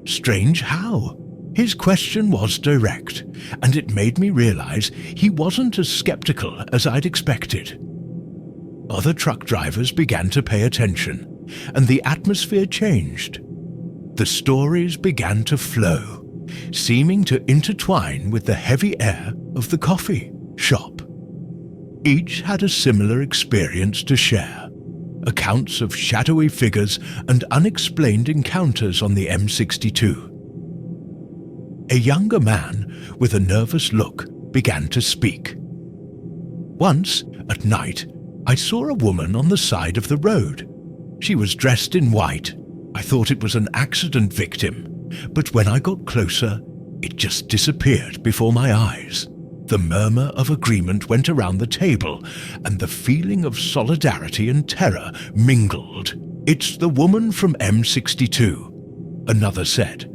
Strange how? His question was direct, and it made me realize he wasn't as skeptical as I'd expected. Other truck drivers began to pay attention, and the atmosphere changed. The stories began to flow, seeming to intertwine with the heavy air of the coffee shop. Each had a similar experience to share, accounts of shadowy figures and unexplained encounters on the M62. A younger man with a nervous look began to speak. Once, at night, I saw a woman on the side of the road. She was dressed in white. I thought it was an accident victim, but when I got closer, it just disappeared before my eyes. The murmur of agreement went around the table, and the feeling of solidarity and terror mingled. "It's the woman from M62, another said,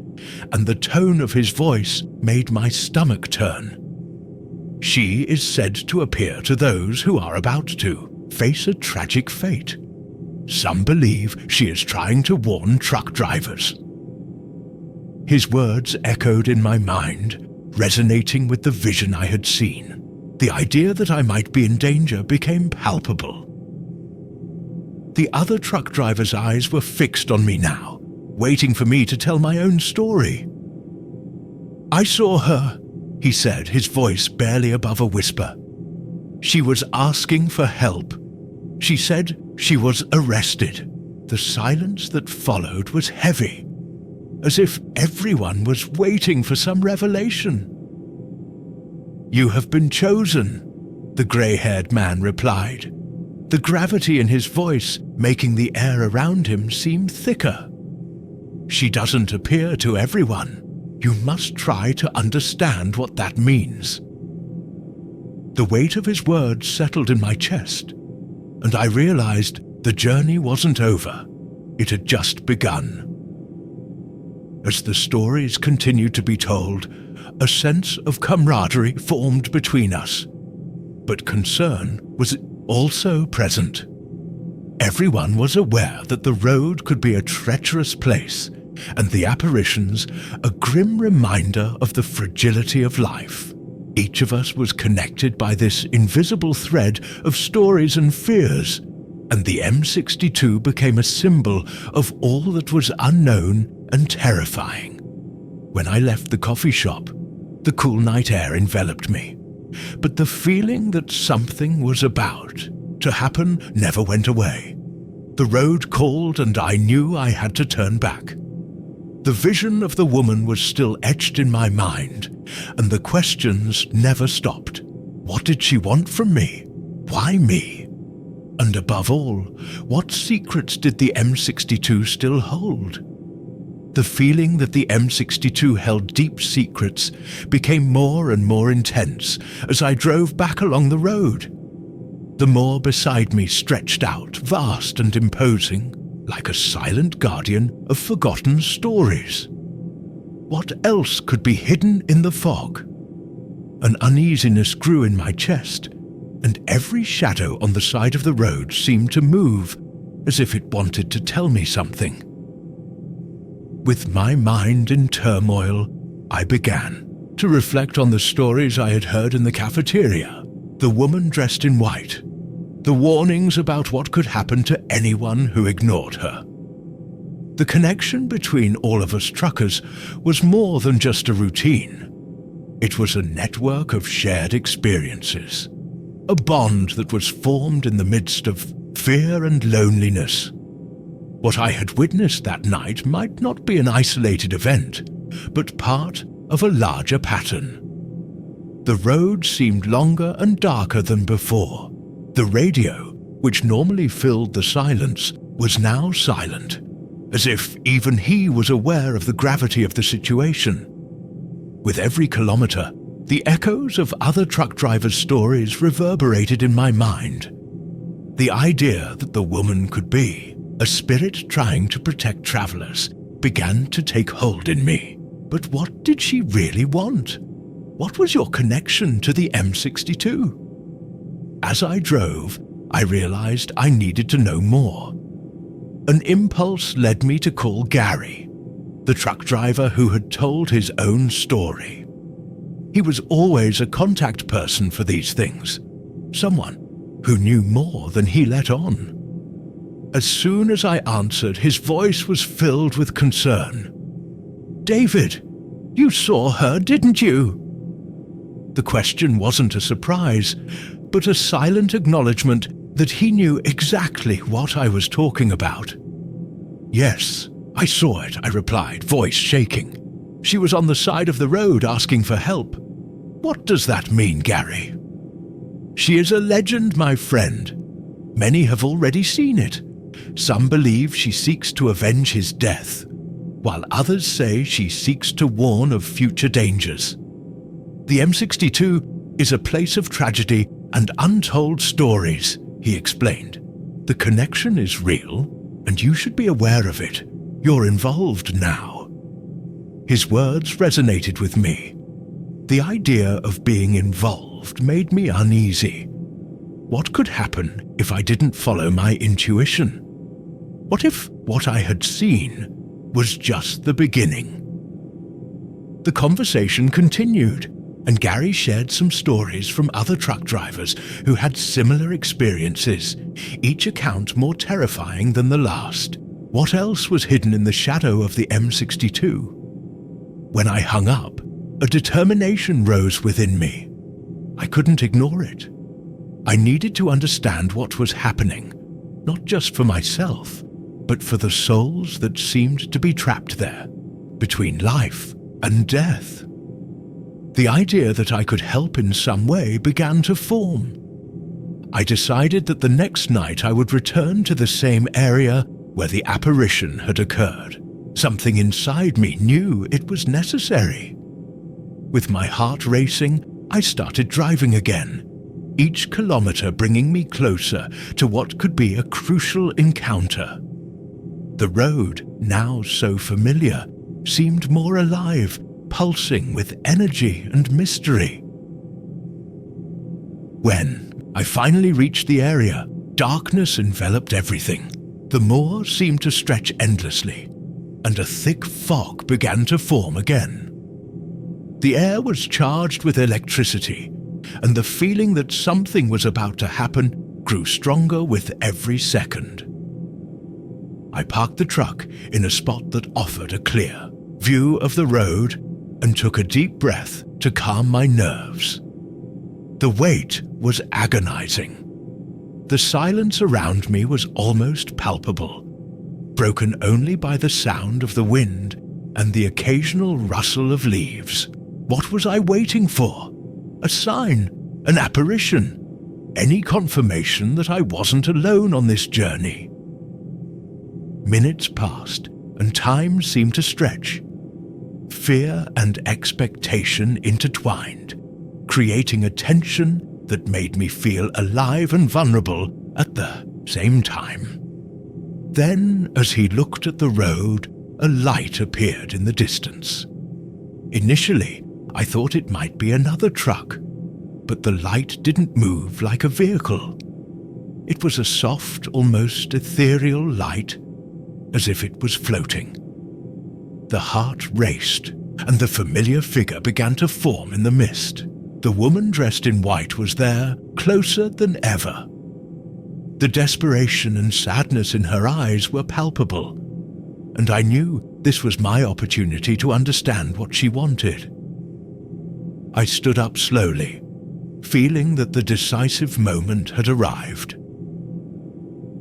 and the tone of his voice made my stomach turn. She is said to appear to those who are about to face a tragic fate. Some believe she is trying to warn truck drivers." His words echoed in my mind, resonating with the vision I had seen. The idea that I might be in danger became palpable. The other truck driver's eyes were fixed on me now, waiting for me to tell my own story. "I saw her," he said, his voice barely above a whisper. "She was asking for help. She said she was arrested." The silence that followed was heavy, as if everyone was waiting for some revelation. "You have been chosen," the grey-haired man replied, the gravity in his voice making the air around him seem thicker. "She doesn't appear to everyone. You must try to understand what that means." The weight of his words settled in my chest, and I realized the journey wasn't over. It had just begun. As the stories continued to be told, a sense of camaraderie formed between us. But concern was also present. Everyone was aware that the road could be a treacherous place, and the apparitions a grim reminder of the fragility of life. Each of us was connected by this invisible thread of stories and fears, and the M62 became a symbol of all that was unknown and terrifying. When I left the coffee shop, the cool night air enveloped me, but the feeling that something was about to happen never went away. The road called, and I knew I had to turn back. The vision of the woman was still etched in my mind, and the questions never stopped. What did she want from me? Why me? And above all, what secrets did the M62 still hold? The feeling that the M62 held deep secrets became more and more intense as I drove back along the road. The moor beside me stretched out, vast and imposing, like a silent guardian of forgotten stories. What else could be hidden in the fog? An uneasiness grew in my chest, and every shadow on the side of the road seemed to move, as if it wanted to tell me something. With my mind in turmoil, I began to reflect on the stories I had heard in the cafeteria, the woman dressed in white, the warnings about what could happen to anyone who ignored her. The connection between all of us truckers was more than just a routine. It was a network of shared experiences, a bond that was formed in the midst of fear and loneliness. What I had witnessed that night might not be an isolated event, but part of a larger pattern. The road seemed longer and darker than before. The radio, which normally filled the silence, was now silent, as if even he was aware of the gravity of the situation. With every kilometer, the echoes of other truck drivers' stories reverberated in my mind. The idea that the woman could be a spirit trying to protect travelers began to take hold in me. But what did she really want? What was your connection to the M62? As I drove, I realized I needed to know more. An impulse led me to call Gary, the truck driver who had told his own story. He was always a contact person for these things, someone who knew more than he let on. As soon as I answered, his voice was filled with concern. "David, you saw her, didn't you?" The question wasn't a surprise, but a silent acknowledgement that he knew exactly what I was talking about. "Yes, I saw it," I replied, voice shaking. "She was on the side of the road asking for help." "What does that mean, Gary?" "She is a legend, my friend. Many have already seen it. Some believe she seeks to avenge his death, while others say she seeks to warn of future dangers. The M62 is a place of tragedy and untold stories," he explained. "The connection is real, and you should be aware of it. You're involved now." His words resonated with me. The idea of being involved made me uneasy. What could happen if I didn't follow my intuition? What if what I had seen was just the beginning? The conversation continued, and Gary shared some stories from other truck drivers who had similar experiences, each account more terrifying than the last. What else was hidden in the shadow of the M62? When I hung up, a determination rose within me. I couldn't ignore it. I needed to understand what was happening, not just for myself, but for the souls that seemed to be trapped there, between life and death. The idea that I could help in some way began to form. I decided that the next night I would return to the same area where the apparition had occurred. Something inside me knew it was necessary. With my heart racing, I started driving again, each kilometre bringing me closer to what could be a crucial encounter. The road, now so familiar, seemed more alive, pulsing with energy and mystery. When I finally reached the area, darkness enveloped everything. The moor seemed to stretch endlessly, and a thick fog began to form again. The air was charged with electricity, and the feeling that something was about to happen grew stronger with every second. I parked the truck in a spot that offered a clear view of the road and took a deep breath to calm my nerves. The wait was agonizing. The silence around me was almost palpable, broken only by the sound of the wind and the occasional rustle of leaves. What was I waiting for? A sign? An apparition? Any confirmation that I wasn't alone on this journey? Minutes passed, and time seemed to stretch. Fear and expectation intertwined, creating a tension that made me feel alive and vulnerable at the same time. Then, as he looked at the road, a light appeared in the distance. Initially, I thought it might be another truck, but the light didn't move like a vehicle. It was a soft, almost ethereal light, as if it was floating. The heart raced, and the familiar figure began to form in the mist. The woman dressed in white was there, closer than ever. The desperation and sadness in her eyes were palpable, and I knew this was my opportunity to understand what she wanted. I stood up slowly, feeling that the decisive moment had arrived.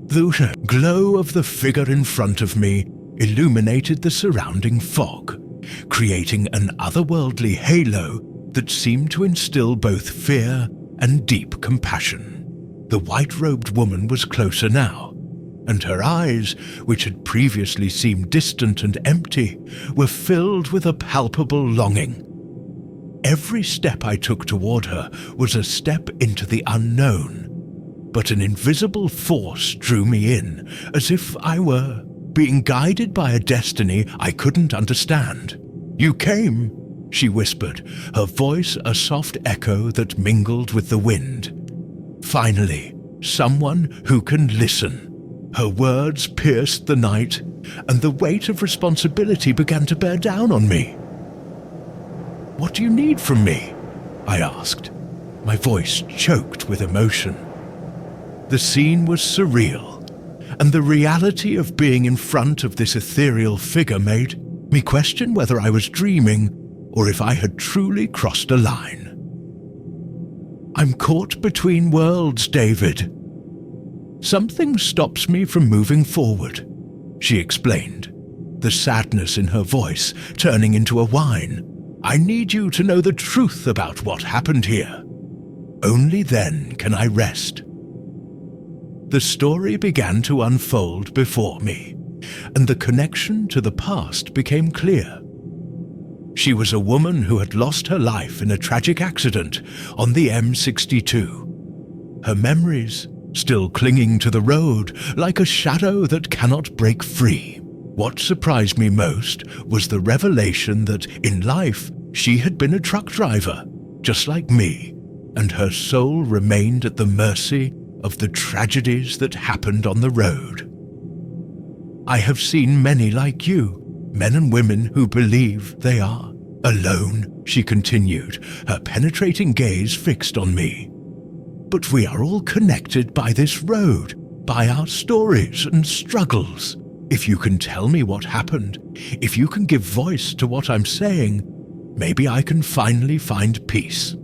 The glow of the figure in front of me illuminated the surrounding fog, creating an otherworldly halo that seemed to instill both fear and deep compassion. The white-robed woman was closer now, and her eyes, which had previously seemed distant and empty, were filled with a palpable longing. Every step I took toward her was a step into the unknown, but an invisible force drew me in, as if I were being guided by a destiny I couldn't understand. "You came," she whispered, her voice a soft echo that mingled with the wind. "Finally, someone who can listen." Her words pierced the night, and the weight of responsibility began to bear down on me. "What do you need from me?" I asked, my voice choked with emotion. The scene was surreal, and the reality of being in front of this ethereal figure made me question whether I was dreaming or if I had truly crossed a line. "I'm caught between worlds, David. Something stops me from moving forward," she explained, the sadness in her voice turning into a whine. "I need you to know the truth about what happened here. Only then can I rest." The story began to unfold before me, and the connection to the past became clear. She was a woman who had lost her life in a tragic accident on the M62. Her memories still clinging to the road like a shadow that cannot break free. What surprised me most was the revelation that in life she had been a truck driver, just like me, and her soul remained at the mercy of the tragedies that happened on the road. "I have seen many like you, men and women who believe they are alone," she continued, her penetrating gaze fixed on me. "But we are all connected by this road, by our stories and struggles. If you can tell me what happened, if you can give voice to what I'm saying, maybe I can finally find peace."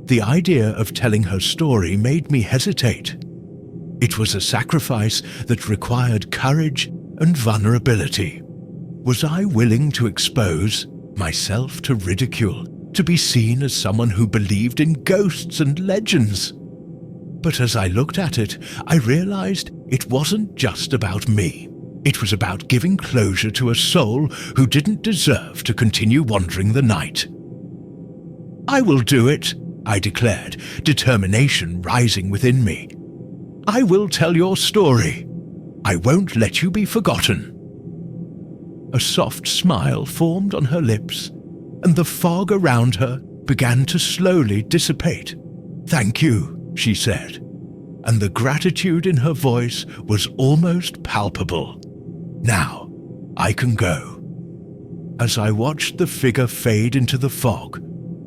The idea of telling her story made me hesitate. It was a sacrifice that required courage and vulnerability. Was I willing to expose myself to ridicule, to be seen as someone who believed in ghosts and legends? But as I looked at it, I realized it wasn't just about me. It was about giving closure to a soul who didn't deserve to continue wandering the night. "I will do it," I declared, determination rising within me. "I will tell your story. I won't let you be forgotten." A soft smile formed on her lips, and the fog around her began to slowly dissipate. "Thank you," she said, and the gratitude in her voice was almost palpable. "Now, I can go." As I watched the figure fade into the fog,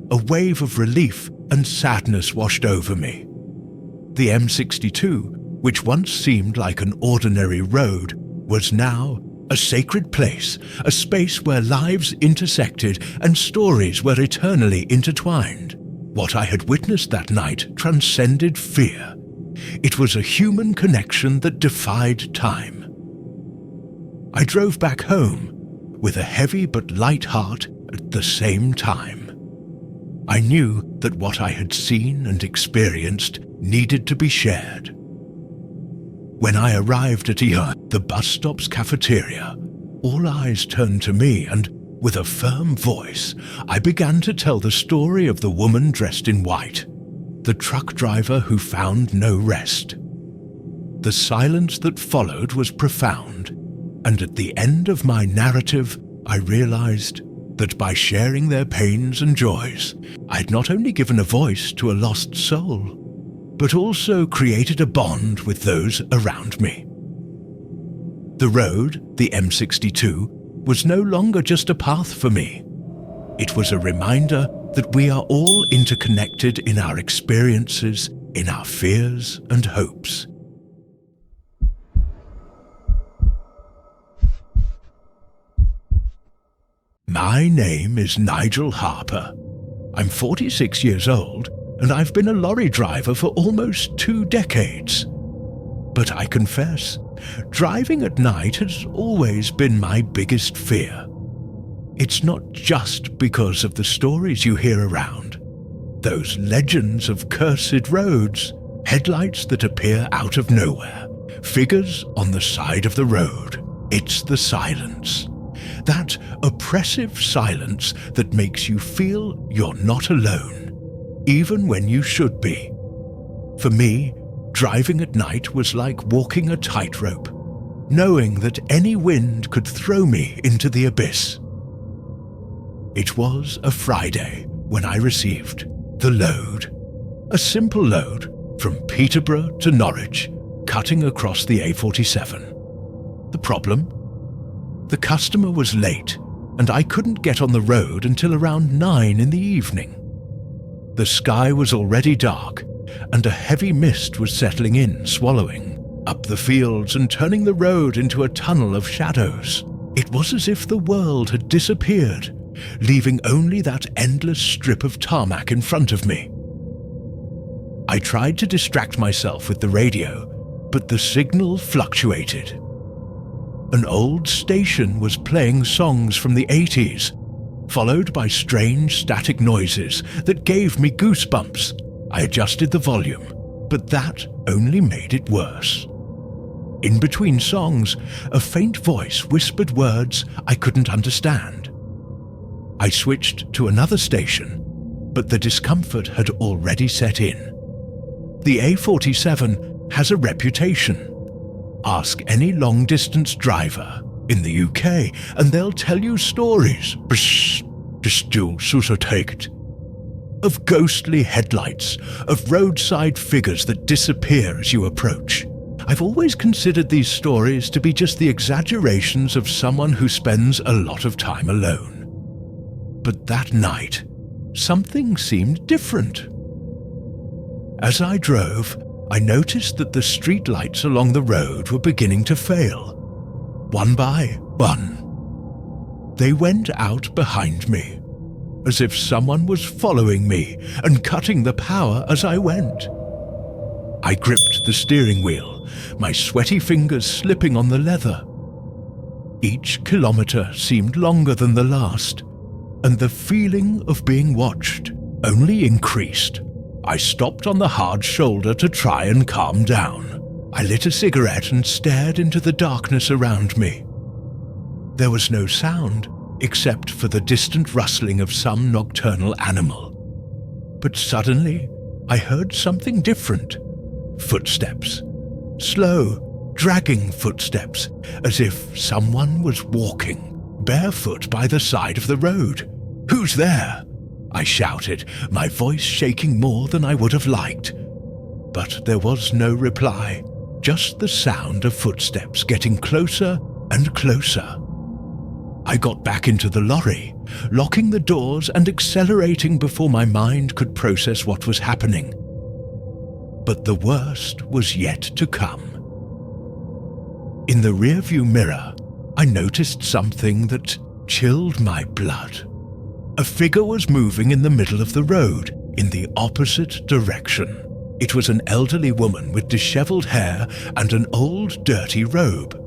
a wave of relief and sadness washed over me. The M62, which once seemed like an ordinary road, was now a sacred place, a space where lives intersected and stories were eternally intertwined. What I had witnessed that night transcended fear. It was a human connection that defied time. I drove back home with a heavy but light heart at the same time. I knew that what I had seen and experienced needed to be shared. When I arrived at the bus stop's cafeteria, all eyes turned to me, and with a firm voice, I began to tell the story of the woman dressed in white, the truck driver who found no rest. The silence that followed was profound, and at the end of my narrative, I realized that by sharing their pains and joys, I'd not only given a voice to a lost soul, but also created a bond with those around me. The road, the M62, was no longer just a path for me. It was a reminder that we are all interconnected in our experiences, in our fears and hopes. My name is Nigel Harper. I'm 46 years old, and I've been a lorry driver for almost 2 decades. But I confess, driving at night has always been my biggest fear. It's not just because of the stories you hear around. Those legends of cursed roads, headlights that appear out of nowhere, figures on the side of the road. It's the silence. That oppressive silence that makes you feel you're not alone, even when you should be. For me, driving at night was like walking a tightrope, knowing that any wind could throw me into the abyss. It was a Friday when I received the load. A simple load from Peterborough to Norwich, cutting across the A47. The problem? The customer was late, and I couldn't get on the road until around 9 in the evening. The sky was already dark, and a heavy mist was settling in, swallowing up the fields and turning the road into a tunnel of shadows. It was as if the world had disappeared, leaving only that endless strip of tarmac in front of me. I tried to distract myself with the radio, but the signal fluctuated. An old station was playing songs from the 80s, followed by strange static noises that gave me goosebumps. I adjusted the volume, but that only made it worse. In between songs, a faint voice whispered words I couldn't understand. I switched to another station, but the discomfort had already set in. The A47 has a reputation. Ask any long-distance driver in the UK and they'll tell you stories of ghostly headlights, of roadside figures that disappear as you approach. I've always considered these stories to be just the exaggerations of someone who spends a lot of time alone. But that night, something seemed different. As I drove, I noticed that the streetlights along the road were beginning to fail, one by one. They went out behind me, as if someone was following me and cutting the power as I went. I gripped the steering wheel, my sweaty fingers slipping on the leather. Each kilometre seemed longer than the last, and the feeling of being watched only increased. I stopped on the hard shoulder to try and calm down. I lit a cigarette and stared into the darkness around me. There was no sound except for the distant rustling of some nocturnal animal. But suddenly, I heard something different. Footsteps. Slow, dragging footsteps, as if someone was walking, barefoot by the side of the road. "Who's there?" I shouted, my voice shaking more than I would have liked. But there was no reply, just the sound of footsteps getting closer and closer. I got back into the lorry, locking the doors and accelerating before my mind could process what was happening. But the worst was yet to come. In the rearview mirror, I noticed something that chilled my blood. A figure was moving in the middle of the road, in the opposite direction. It was an elderly woman with disheveled hair and an old, dirty robe.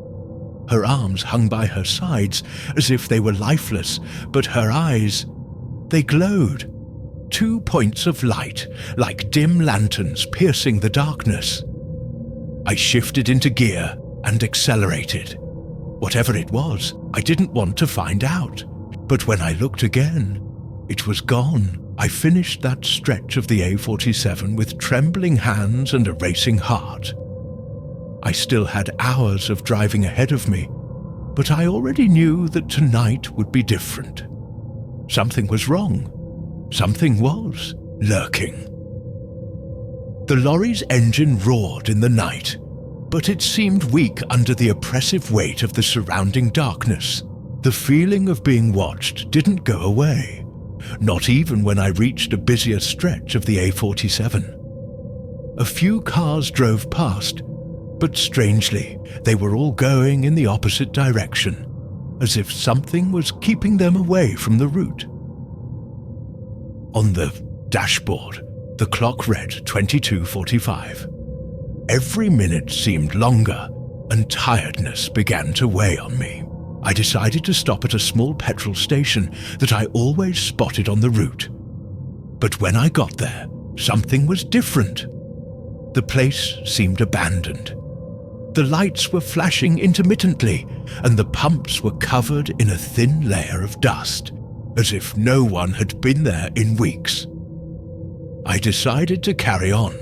Her arms hung by her sides as if they were lifeless, but her eyes, they glowed. 2 points of light, like dim lanterns piercing the darkness. I shifted into gear and accelerated. Whatever it was, I didn't want to find out. But when I looked again, it was gone. I finished that stretch of the A47 with trembling hands and a racing heart. I still had hours of driving ahead of me, but I already knew that tonight would be different. Something was wrong. Something was lurking. The lorry's engine roared in the night, but it seemed weak under the oppressive weight of the surrounding darkness. The feeling of being watched didn't go away, not even when I reached a busier stretch of the A47. A few cars drove past, but strangely, they were all going in the opposite direction, as if something was keeping them away from the route. On the dashboard, the clock read 22:45. Every minute seemed longer, and tiredness began to weigh on me. I decided to stop at a small petrol station that I always spotted on the route. But when I got there, something was different. The place seemed abandoned. The lights were flashing intermittently, and the pumps were covered in a thin layer of dust, as if no one had been there in weeks. I decided to carry on.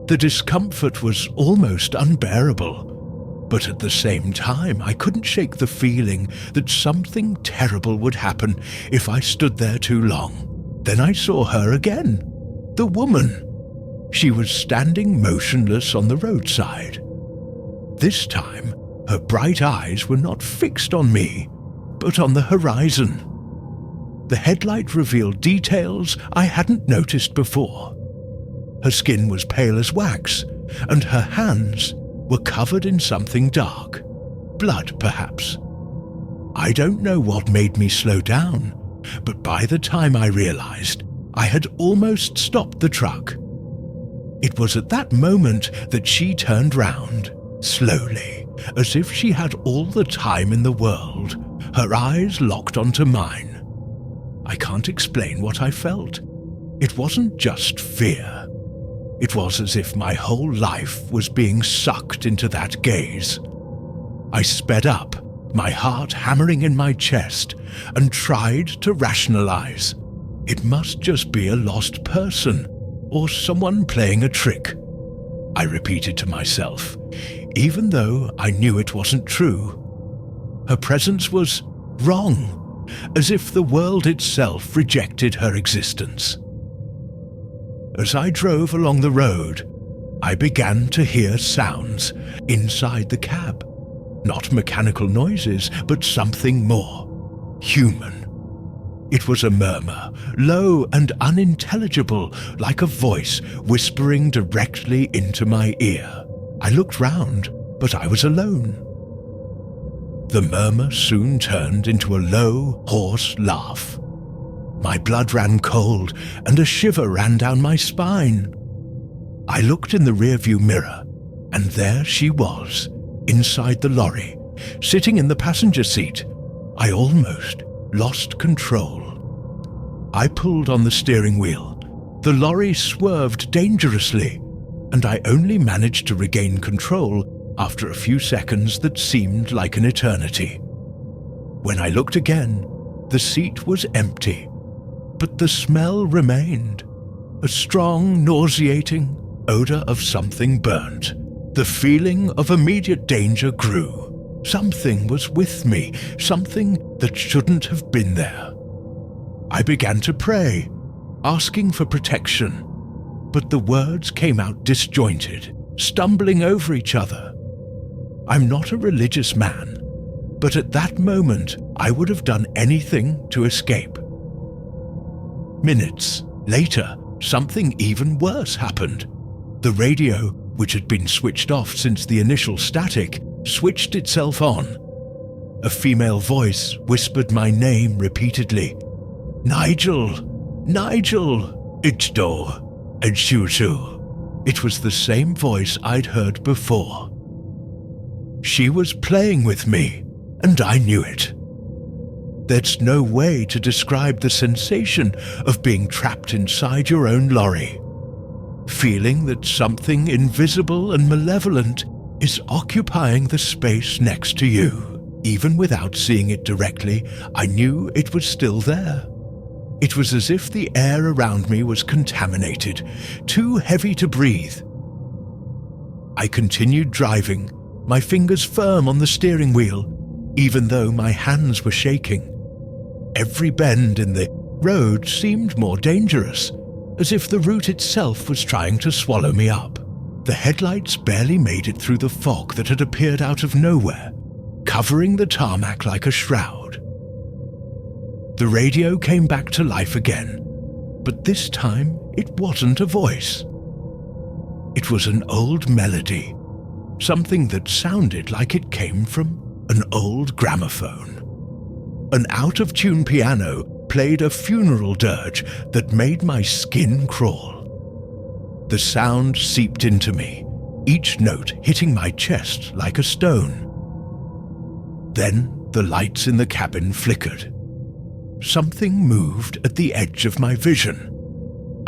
The discomfort was almost unbearable, but at the same time I couldn't shake the feeling that something terrible would happen if I stood there too long. Then I saw her again, the woman. She was standing motionless on the roadside. This time, her bright eyes were not fixed on me, but on the horizon. The headlight revealed details I hadn't noticed before. Her skin was pale as wax, and her hands were covered in something dark. Blood, perhaps. I don't know what made me slow down, but by the time I realized, I had almost stopped the truck. It was at that moment that she turned round, slowly, as if she had all the time in the world, her eyes locked onto mine. I can't explain what I felt. It wasn't just fear. It was as if my whole life was being sucked into that gaze. I sped up, my heart hammering in my chest, and tried to rationalize. It must just be a lost person, or someone playing a trick, I repeated to myself, even though I knew it wasn't true. Her presence was wrong, as if the world itself rejected her existence. As I drove along the road, I began to hear sounds inside the cab. Not mechanical noises, but something more human. It was a murmur, low and unintelligible, like a voice whispering directly into my ear. I looked round, but I was alone. The murmur soon turned into a low, hoarse laugh. My blood ran cold, and a shiver ran down my spine. I looked in the rearview mirror, and there she was, inside the lorry, sitting in the passenger seat. I almost lost control. I pulled on the steering wheel. The lorry swerved dangerously, and I only managed to regain control after a few seconds that seemed like an eternity. When I looked again, the seat was empty, but the smell remained. A strong, nauseating odor of something burnt. The feeling of immediate danger grew. Something was with me, something that shouldn't have been there. I began to pray, asking for protection, but the words came out disjointed, stumbling over each other. I'm not a religious man, but at that moment I would have done anything to escape. Minutes later, something even worse happened. The radio, which had been switched off since the initial static, switched itself on. A female voice whispered my name repeatedly. Nigel! Nigel! Ichdo! Enshusu. It was the same voice I'd heard before. She was playing with me, and I knew it. There's no way to describe the sensation of being trapped inside your own lorry. Feeling that something invisible and malevolent is occupying the space next to you. Even without seeing it directly, I knew it was still there. It was as if the air around me was contaminated, too heavy to breathe. I continued driving, my fingers firm on the steering wheel, even though my hands were shaking. Every bend in the road seemed more dangerous, as if the route itself was trying to swallow me up. The headlights barely made it through the fog that had appeared out of nowhere, covering the tarmac like a shroud. The radio came back to life again, but this time it wasn't a voice. It was an old melody, something that sounded like it came from an old gramophone. An out-of-tune piano played a funeral dirge that made my skin crawl. The sound seeped into me, each note hitting my chest like a stone. Then the lights in the cabin flickered. Something moved at the edge of my vision.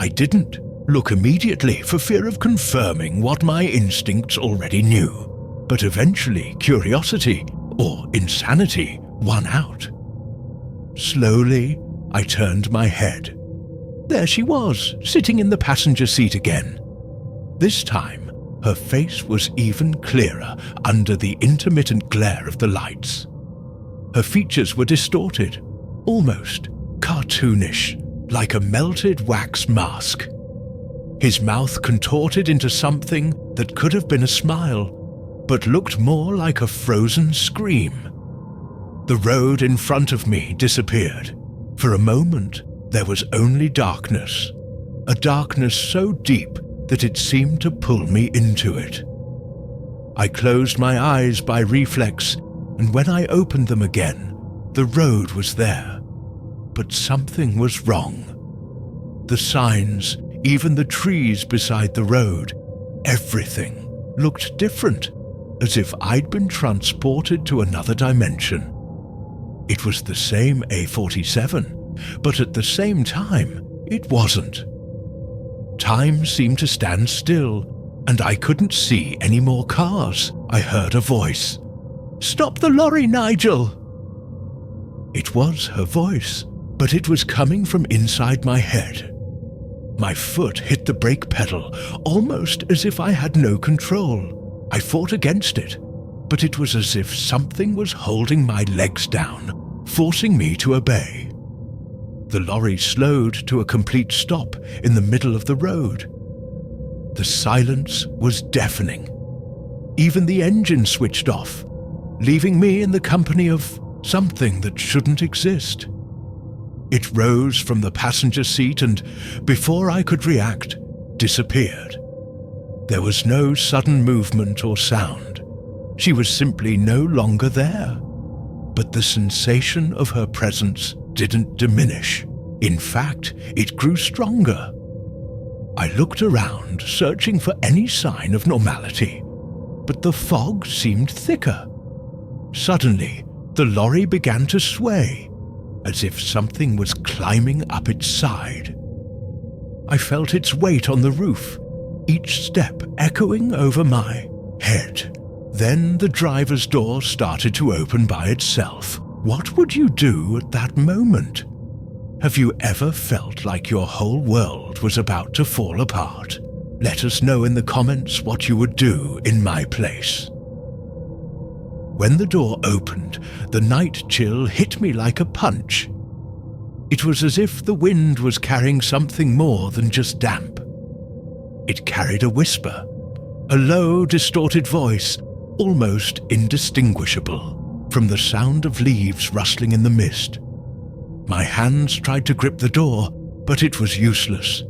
I didn't look immediately for fear of confirming what my instincts already knew, but eventually curiosity, or insanity, won out. Slowly, I turned my head. There she was, sitting in the passenger seat again. This time, her face was even clearer under the intermittent glare of the lights. Her features were distorted, almost cartoonish, like a melted wax mask. His mouth contorted into something that could have been a smile, but looked more like a frozen scream. The road in front of me disappeared. For a moment, there was only darkness, a darkness so deep that it seemed to pull me into it. I closed my eyes by reflex, and when I opened them again, the road was there. But something was wrong. The signs, even the trees beside the road, everything looked different, as if I'd been transported to another dimension. It was the same A47, but at the same time, it wasn't. Time seemed to stand still, and I couldn't see any more cars. I heard a voice. "Stop the lorry, Nigel!" It was her voice, but it was coming from inside my head. My foot hit the brake pedal, almost as if I had no control. I fought against it, but it was as if something was holding my legs down, forcing me to obey. The lorry slowed to a complete stop in the middle of the road. The silence was deafening. Even the engine switched off, leaving me in the company of something that shouldn't exist. It rose from the passenger seat and, before I could react, disappeared. There was no sudden movement or sound. She was simply no longer there. But the sensation of her presence didn't diminish. In fact, it grew stronger. I looked around, searching for any sign of normality, but the fog seemed thicker. Suddenly, the lorry began to sway, as if something was climbing up its side. I felt its weight on the roof, each step echoing over my head. Then the driver's door started to open by itself. What would you do at that moment? Have you ever felt like your whole world was about to fall apart? Let us know in the comments what you would do in my place. When the door opened, the night chill hit me like a punch. It was as if the wind was carrying something more than just damp. It carried a whisper, a low, distorted voice, almost indistinguishable from the sound of leaves rustling in the mist. My hands tried to grip the door, but it was useless.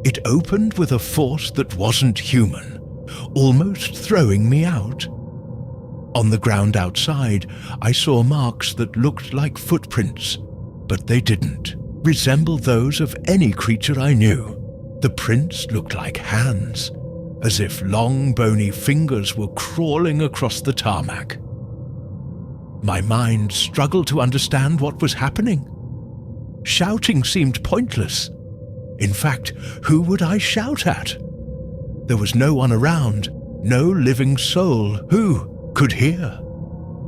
It opened with a force that wasn't human, almost throwing me out. On the ground outside, I saw marks that looked like footprints, but they didn't resemble those of any creature I knew. The prints looked like hands, as if long, bony fingers were crawling across the tarmac. My mind struggled to understand what was happening. Shouting seemed pointless. In fact, who would I shout at? There was no one around, no living soul who could hear.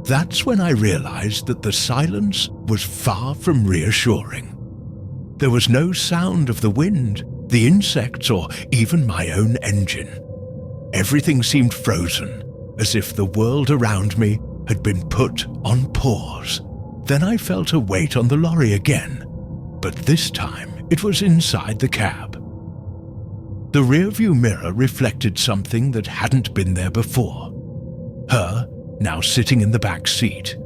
That's when I realized that the silence was far from reassuring. There was no sound of the wind, the insects, or even my own engine. Everything seemed frozen, as if the world around me had been put on pause. Then I felt a weight on the lorry again, but this time it was inside the cab. The rearview mirror reflected something that hadn't been there before. Her, now sitting in the back seat.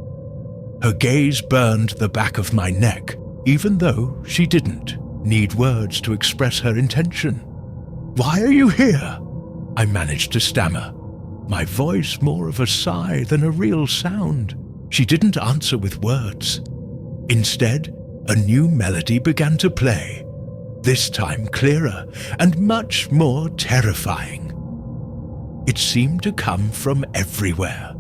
Her gaze burned the back of my neck, even though she didn't need words to express her intention. "Why are you here?" I managed to stammer, my voice more of a sigh than a real sound. She didn't answer with words. Instead, a new melody began to play, this time clearer and much more terrifying. It seemed to come from everywhere,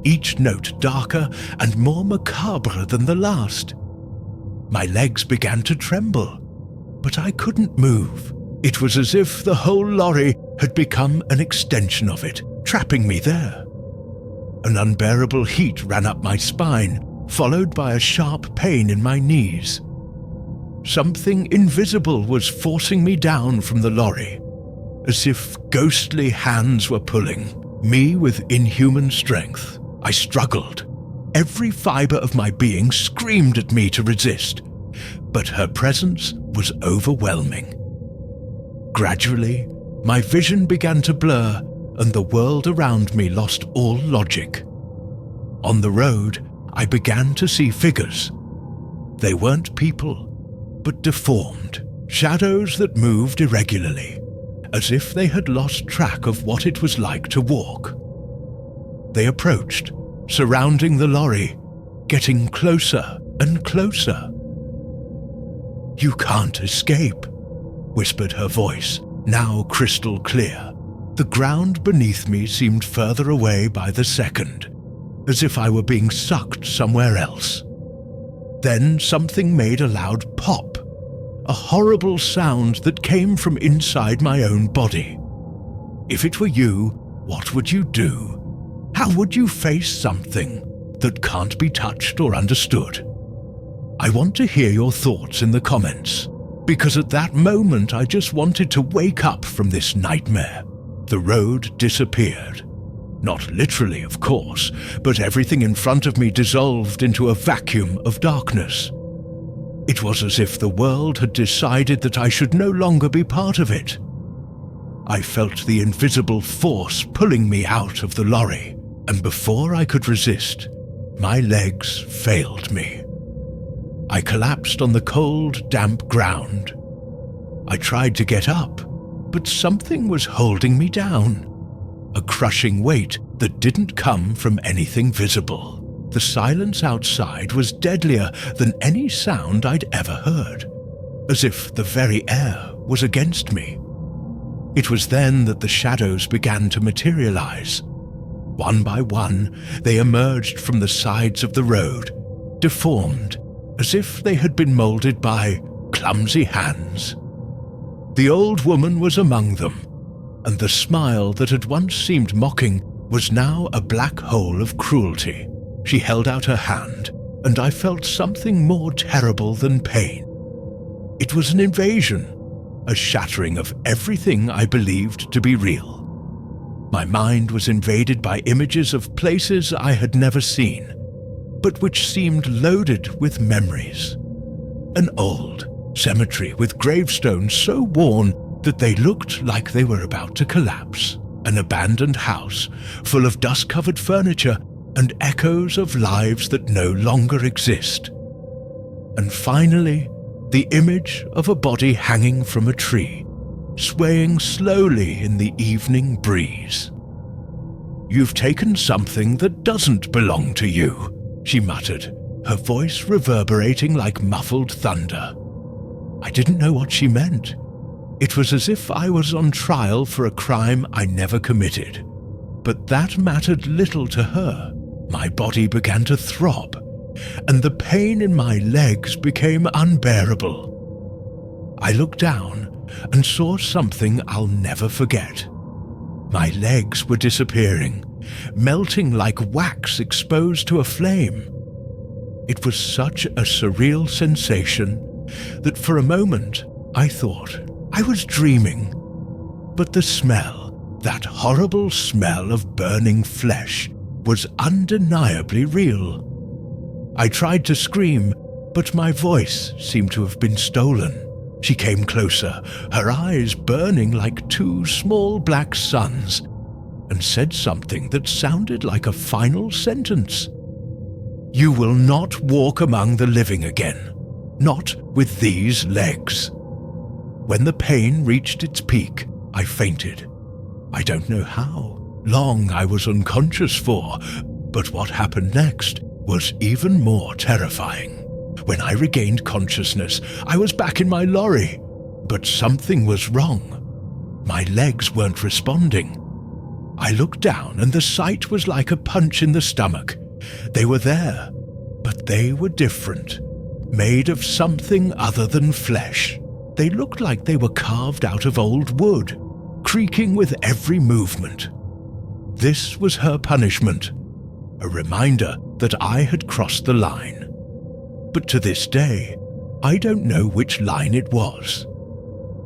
each note darker and more macabre than the last. My legs began to tremble, but I couldn't move. It was as if the whole lorry had become an extension of it, trapping me there. An unbearable heat ran up my spine, followed by a sharp pain in my knees. Something invisible was forcing me down from the lorry, as if ghostly hands were pulling me with inhuman strength. I struggled. Every fiber of my being screamed at me to resist, but her presence was overwhelming. Gradually, my vision began to blur, and the world around me lost all logic. On the road, I began to see figures. They weren't people, but deformed, shadows that moved irregularly, as if they had lost track of what it was like to walk. They approached, surrounding the lorry, getting closer and closer. "You can't escape," whispered her voice, now crystal clear. The ground beneath me seemed further away by the second, as if I were being sucked somewhere else. Then something made a loud pop, a horrible sound that came from inside my own body. If it were you, what would you do? How would you face something that can't be touched or understood? I want to hear your thoughts in the comments, because at that moment I just wanted to wake up from this nightmare. The road disappeared. Not literally, of course, but everything in front of me dissolved into a vacuum of darkness. It was as if the world had decided that I should no longer be part of it. I felt the invisible force pulling me out of the lorry, and before I could resist, my legs failed me. I collapsed on the cold, damp ground. I tried to get up, but something was holding me down. A crushing weight that didn't come from anything visible. The silence outside was deadlier than any sound I'd ever heard, as if the very air was against me. It was then that the shadows began to materialize. One by one, they emerged from the sides of the road, deformed, as if they had been molded by clumsy hands. The old woman was among them, and the smile that had once seemed mocking was now a black hole of cruelty. She held out her hand, and I felt something more terrible than pain. It was an invasion, a shattering of everything I believed to be real. My mind was invaded by images of places I had never seen, but which seemed loaded with memories. An old cemetery with gravestones so worn that they looked like they were about to collapse. An abandoned house full of dust-covered furniture and echoes of lives that no longer exist. And finally, the image of a body hanging from a tree, swaying slowly in the evening breeze. "You've taken something that doesn't belong to you," she muttered, her voice reverberating like muffled thunder. I didn't know what she meant. It was as if I was on trial for a crime I never committed. But that mattered little to her. My body began to throb, and the pain in my legs became unbearable. I looked down and saw something I'll never forget. My legs were disappearing, melting like wax exposed to a flame. It was such a surreal sensation that for a moment I thought I was dreaming. But the smell, that horrible smell of burning flesh, was undeniably real. I tried to scream, but my voice seemed to have been stolen. She came closer, her eyes burning like two small black suns, and said something that sounded like a final sentence. "You will not walk among the living again, not with these legs." When the pain reached its peak, I fainted. I don't know how long I was unconscious for, but what happened next was even more terrifying. When I regained consciousness, I was back in my lorry, but something was wrong. My legs weren't responding. I looked down and the sight was like a punch in the stomach. They were there, but they were different, made of something other than flesh. They looked like they were carved out of old wood, creaking with every movement. This was her punishment, a reminder that I had crossed the line. But to this day, I don't know which line it was.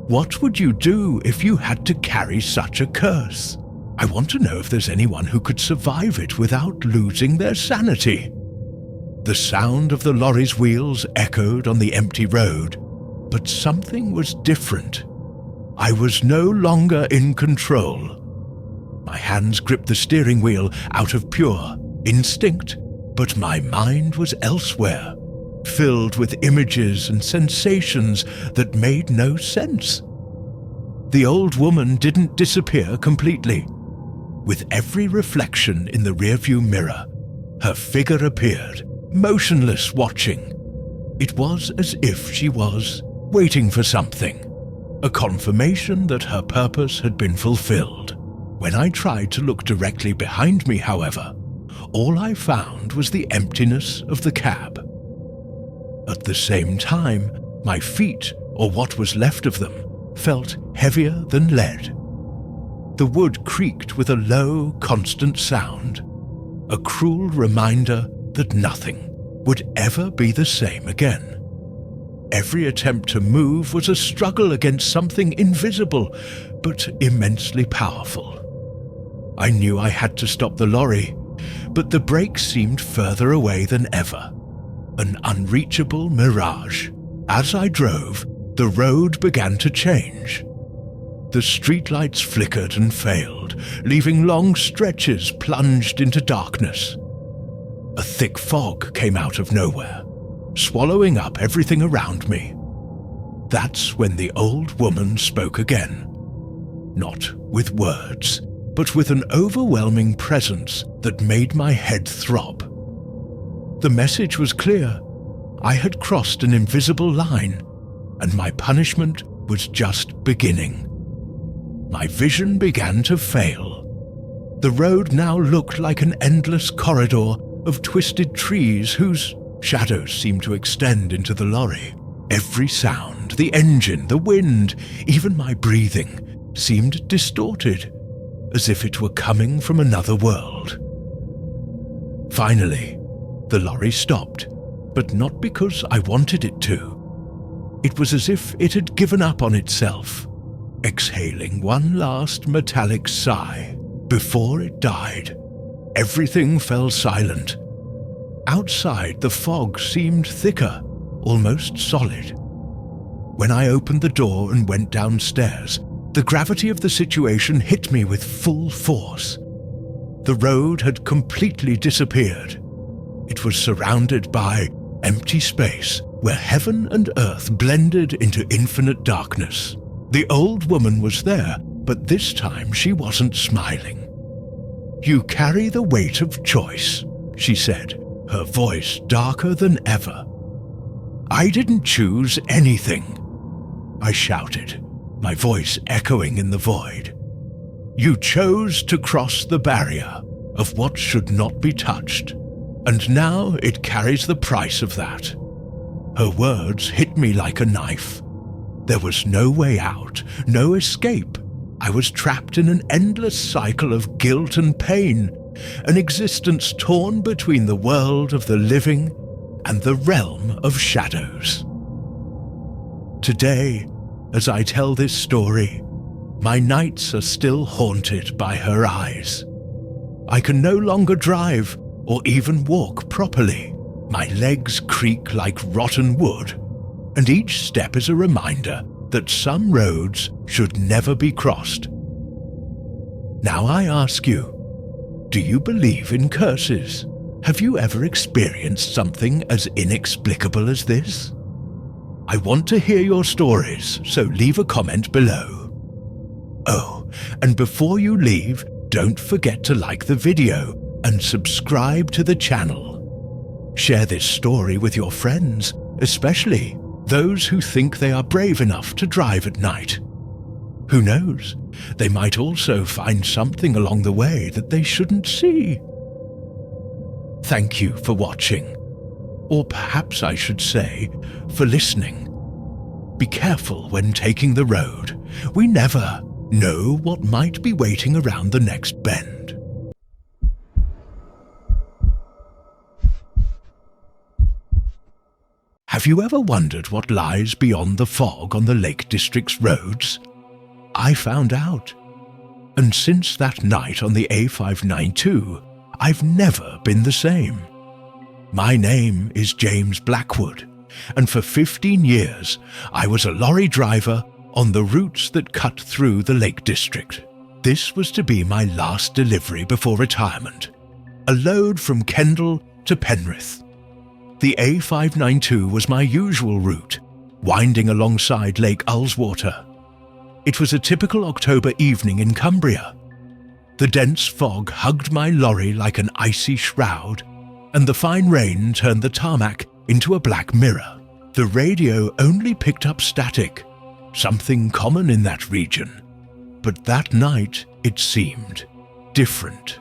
What would you do if you had to carry such a curse? I want to know if there's anyone who could survive it without losing their sanity. The sound of the lorry's wheels echoed on the empty road, but something was different. I was no longer in control. My hands gripped the steering wheel out of pure instinct, but my mind was elsewhere, filled with images and sensations that made no sense. The old woman didn't disappear completely. With every reflection in the rearview mirror, her figure appeared, motionless, watching. It was as if she was waiting for something, a confirmation that her purpose had been fulfilled. When I tried to look directly behind me, however, all I found was the emptiness of the cab. At the same time, my feet, or what was left of them, felt heavier than lead. The wood creaked with a low, constant sound, a cruel reminder that nothing would ever be the same again. Every attempt to move was a struggle against something invisible, but immensely powerful. I knew I had to stop the lorry, but the brakes seemed further away than ever, an unreachable mirage. As I drove, the road began to change. The streetlights flickered and failed, leaving long stretches plunged into darkness. A thick fog came out of nowhere, swallowing up everything around me. That's when the old woman spoke again. Not with words, but with an overwhelming presence that made my head throb. The message was clear. I had crossed an invisible line, and my punishment was just beginning. My vision began to fail. The road now looked like an endless corridor of twisted trees whose shadows seemed to extend into the lorry. Every sound, the engine, the wind, even my breathing, seemed distorted, as if it were coming from another world. Finally, the lorry stopped, but not because I wanted it to. It was as if it had given up on itself, exhaling one last metallic sigh before it died. Everything fell silent. Outside, the fog seemed thicker, almost solid. When I opened the door and went downstairs, the gravity of the situation hit me with full force. The road had completely disappeared. It was surrounded by empty space where heaven and earth blended into infinite darkness. The old woman was there, but this time she wasn't smiling. "You carry the weight of choice," she said, her voice darker than ever. "I didn't choose anything," I shouted, my voice echoing in the void. "You chose to cross the barrier of what should not be touched, and now it carries the price of that." Her words hit me like a knife. There was no way out, no escape. I was trapped in an endless cycle of guilt and pain, an existence torn between the world of the living and the realm of shadows. Today, as I tell this story, my nights are still haunted by her eyes. I can no longer drive or even walk properly. My legs creak like rotten wood, and each step is a reminder that some roads should never be crossed. Now I ask you, do you believe in curses? Have you ever experienced something as inexplicable as this? I want to hear your stories, so leave a comment below. Oh, and before you leave, don't forget to like the video and subscribe to the channel. Share this story with your friends, especially those who think they are brave enough to drive at night. Who knows, they might also find something along the way that they shouldn't see. Thank you for watching, or perhaps I should say, for listening. Be careful when taking the road. We never know what might be waiting around the next bend. Have you ever wondered what lies beyond the fog on the Lake District's roads? I found out. And since that night on the A592, I've never been the same. My name is James Blackwood, and for 15 years I was a lorry driver on the routes that cut through the Lake District. This was to be my last delivery before retirement, a load from Kendal to Penrith. The A592 was my usual route, winding alongside Lake Ullswater. It was a typical October evening in Cumbria. The dense fog hugged my lorry like an icy shroud, and the fine rain turned the tarmac into a black mirror. The radio only picked up static, something common in that region. But that night, it seemed different.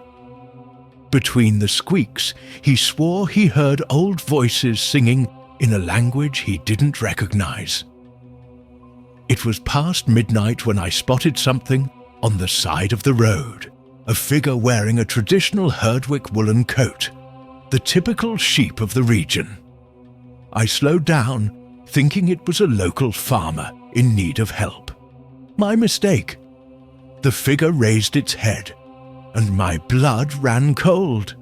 Between the squeaks, he swore he heard old voices singing in a language he didn't recognize. It was past midnight when I spotted something on the side of the road, a figure wearing a traditional Herdwick woolen coat, the typical sheep of the region. I slowed down, thinking it was a local farmer in need of help. My mistake. The figure raised its head, and my blood ran cold.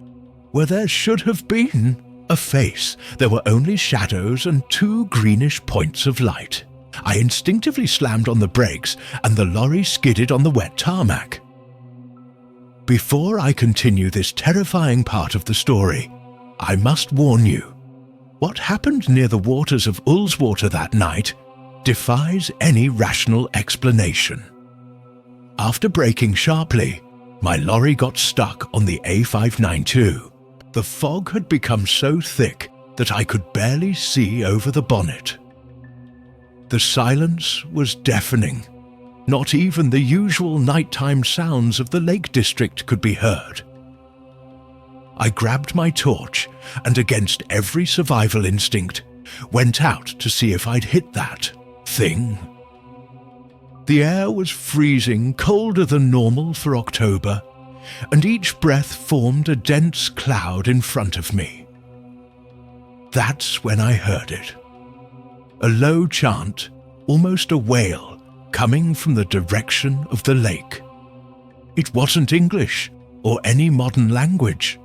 Where there should have been a face, there were only shadows and two greenish points of light. I instinctively slammed on the brakes, and the lorry skidded on the wet tarmac. Before I continue this terrifying part of the story, I must warn you. What happened near the waters of Ullswater that night defies any rational explanation. After braking sharply, my lorry got stuck on the A592. The fog had become so thick that I could barely see over the bonnet. The silence was deafening. Not even the usual nighttime sounds of the Lake District could be heard. I grabbed my torch and, against every survival instinct, went out to see if I'd hit that thing. The air was freezing, colder than normal for October, and each breath formed a dense cloud in front of me. That's when I heard it. a low chant, almost a wail, coming from the direction of the lake. It wasn't English or any modern language.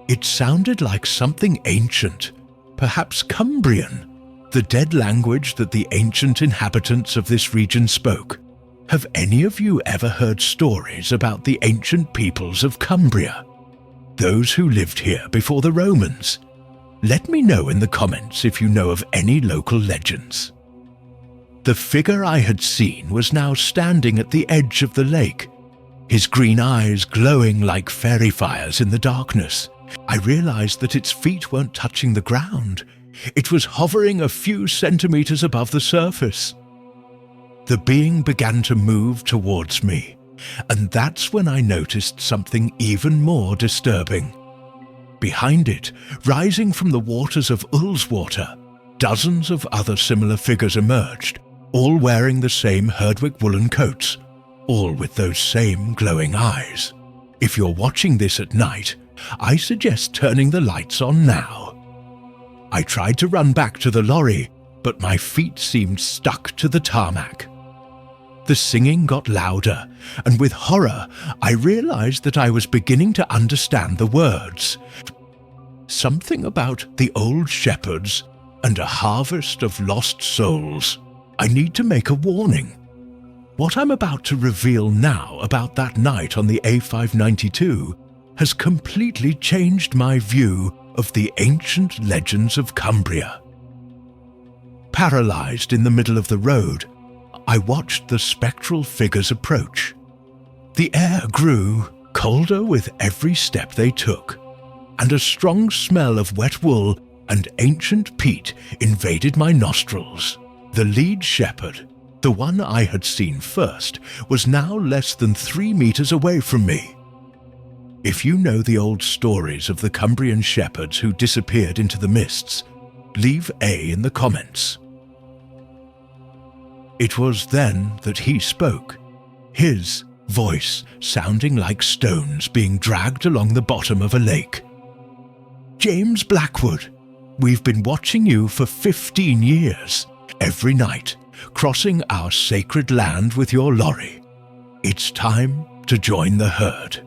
It sounded like something ancient, perhaps Cumbrian, the dead language that the ancient inhabitants of this region spoke. Have any of you ever heard stories about the ancient peoples of Cumbria? Those who lived here before the Romans? Let me know in the comments if you know of any local legends. The figure I had seen was now standing at the edge of the lake, his green eyes glowing like fairy fires in the darkness. I realized that its feet weren't touching the ground. It was hovering a few centimeters above the surface. The being began to move towards me, and that's when I noticed something even more disturbing. Behind it, rising from the waters of Ullswater, dozens of other similar figures emerged, all wearing the same Herdwick woolen coats, all with those same glowing eyes. If you're watching this at night, I suggest turning the lights on now. I tried to run back to the lorry, but my feet seemed stuck to the tarmac. The singing got louder, and with horror, I realized that I was beginning to understand the words. Something about the old shepherds and a harvest of lost souls. I need to make a warning. What I'm about to reveal now about that night on the A592 has completely changed my view of the ancient legends of Cumbria. Paralyzed in the middle of the road, I watched the spectral figures approach. The air grew colder with every step they took, and a strong smell of wet wool and ancient peat invaded my nostrils. The lead shepherd, the one I had seen first, was now less than 3 meters away from me. If you know the old stories of the Cumbrian shepherds who disappeared into the mists, leave A in the comments. It was then that he spoke, his voice sounding like stones being dragged along the bottom of a lake. James Blackwood, we've been watching you for 15 years, every night, crossing our sacred land with your lorry. It's time to join the herd.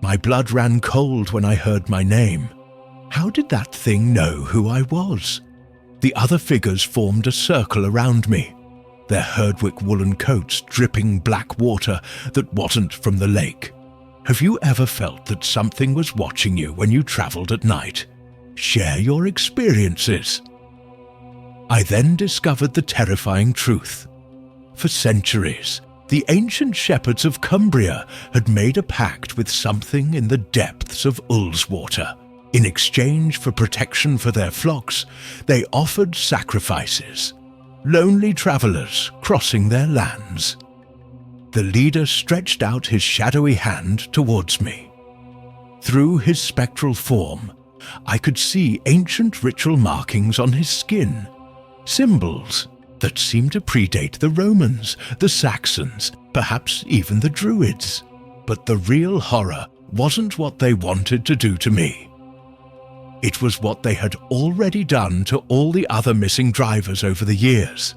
My blood ran cold when I heard my name. How did that thing know who I was? The other figures formed a circle around me, their Herdwick woolen coats dripping black water that wasn't from the lake. Have you ever felt that something was watching you when you traveled at night? Share your experiences. I then discovered the terrifying truth. For centuries, the ancient shepherds of Cumbria had made a pact with something in the depths of Ullswater. In exchange for protection for their flocks, they offered sacrifices, lonely travelers crossing their lands. The leader stretched out his shadowy hand towards me. Through his spectral form, I could see ancient ritual markings on his skin, symbols that seemed to predate the Romans, the Saxons, perhaps even the Druids. But the real horror wasn't what they wanted to do to me. It was what they had already done to all the other missing drivers over the years.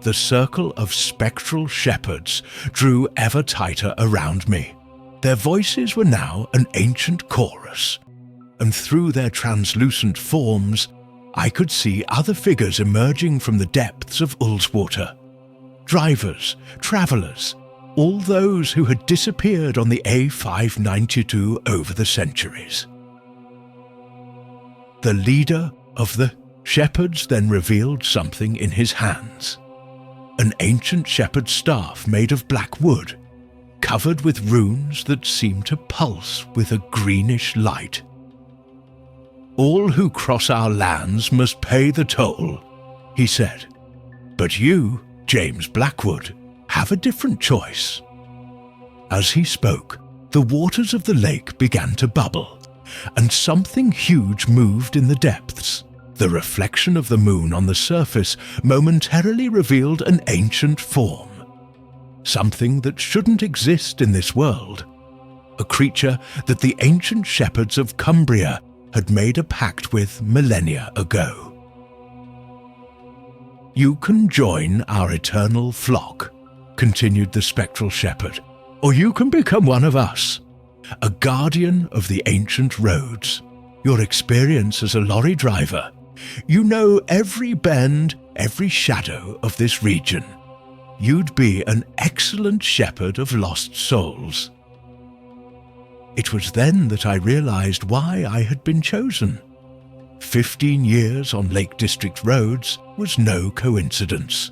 The circle of spectral shepherds drew ever tighter around me. Their voices were now an ancient chorus, and through their translucent forms, I could see other figures emerging from the depths of Ullswater. Drivers, travellers, all those who had disappeared on the A592 over the centuries. The leader of the shepherds then revealed something in his hands. An ancient shepherd's staff made of black wood, covered with runes that seemed to pulse with a greenish light. All who cross our lands must pay the toll, he said. But you, James Blackwood, have a different choice. As he spoke, the waters of the lake began to bubble, and something huge moved in the depths. The reflection of the moon on the surface momentarily revealed an ancient form. Something that shouldn't exist in this world. A creature that the ancient shepherds of Cumbria had made a pact with millennia ago. You can join our eternal flock, continued the spectral shepherd, or you can become one of us, a guardian of the ancient roads. Your experience as a lorry driver, you know every bend, every shadow of this region. You'd be an excellent shepherd of lost souls. It was then that I realized why I had been chosen. 15 years on Lake District roads was no coincidence.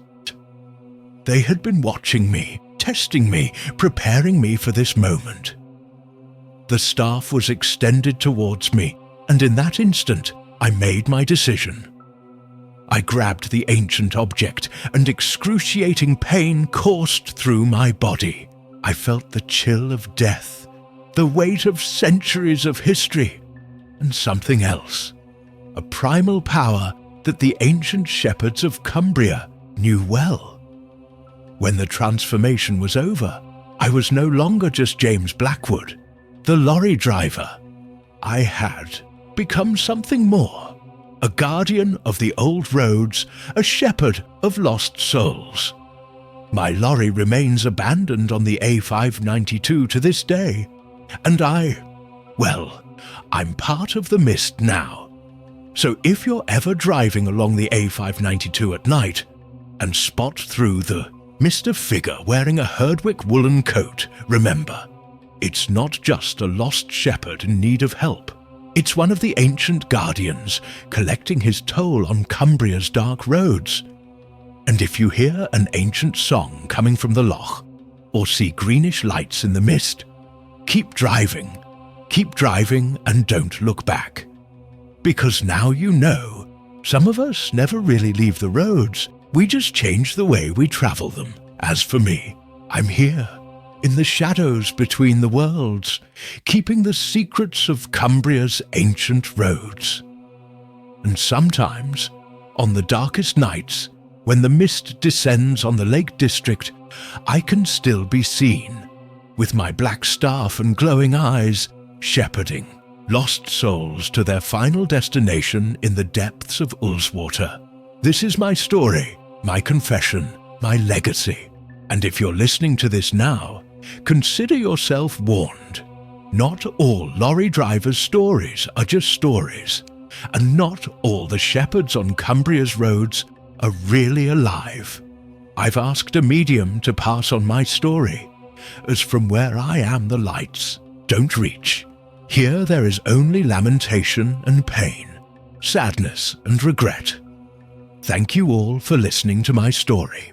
They had been watching me, testing me, preparing me for this moment. The staff was extended towards me, and in that instant, I made my decision. I grabbed the ancient object, and excruciating pain coursed through my body. I felt the chill of death, the weight of centuries of history, and something else. A primal power that the ancient shepherds of Cumbria knew well. When the transformation was over, I was no longer just James Blackwood, the lorry driver. I had become something more, a guardian of the old roads, a shepherd of lost souls. My lorry remains abandoned on the A592 to this day, and I'm part of the mist now. So if you're ever driving along the A592 at night and spot through the Mr. Figure wearing a Herdwick woolen coat, remember, it's not just a lost shepherd in need of help. It's one of the ancient guardians collecting his toll on Cumbria's dark roads. And if you hear an ancient song coming from the loch or see greenish lights in the mist, keep driving and don't look back. Because now you know, some of us never really leave the roads, we just change the way we travel them. As for me, I'm here, in the shadows between the worlds, keeping the secrets of Cumbria's ancient roads. And sometimes, on the darkest nights, when the mist descends on the Lake District, I can still be seen, with my black staff and glowing eyes, shepherding lost souls to their final destination in the depths of Ullswater. This is my story, my confession, my legacy. And if you're listening to this now, consider yourself warned. Not all lorry drivers' stories are just stories, and not all the shepherds on Cumbria's roads are really alive. I've asked a medium to pass on my story, as from where I am the lights don't reach. Here there is only lamentation and pain, sadness and regret. Thank you all for listening to my story.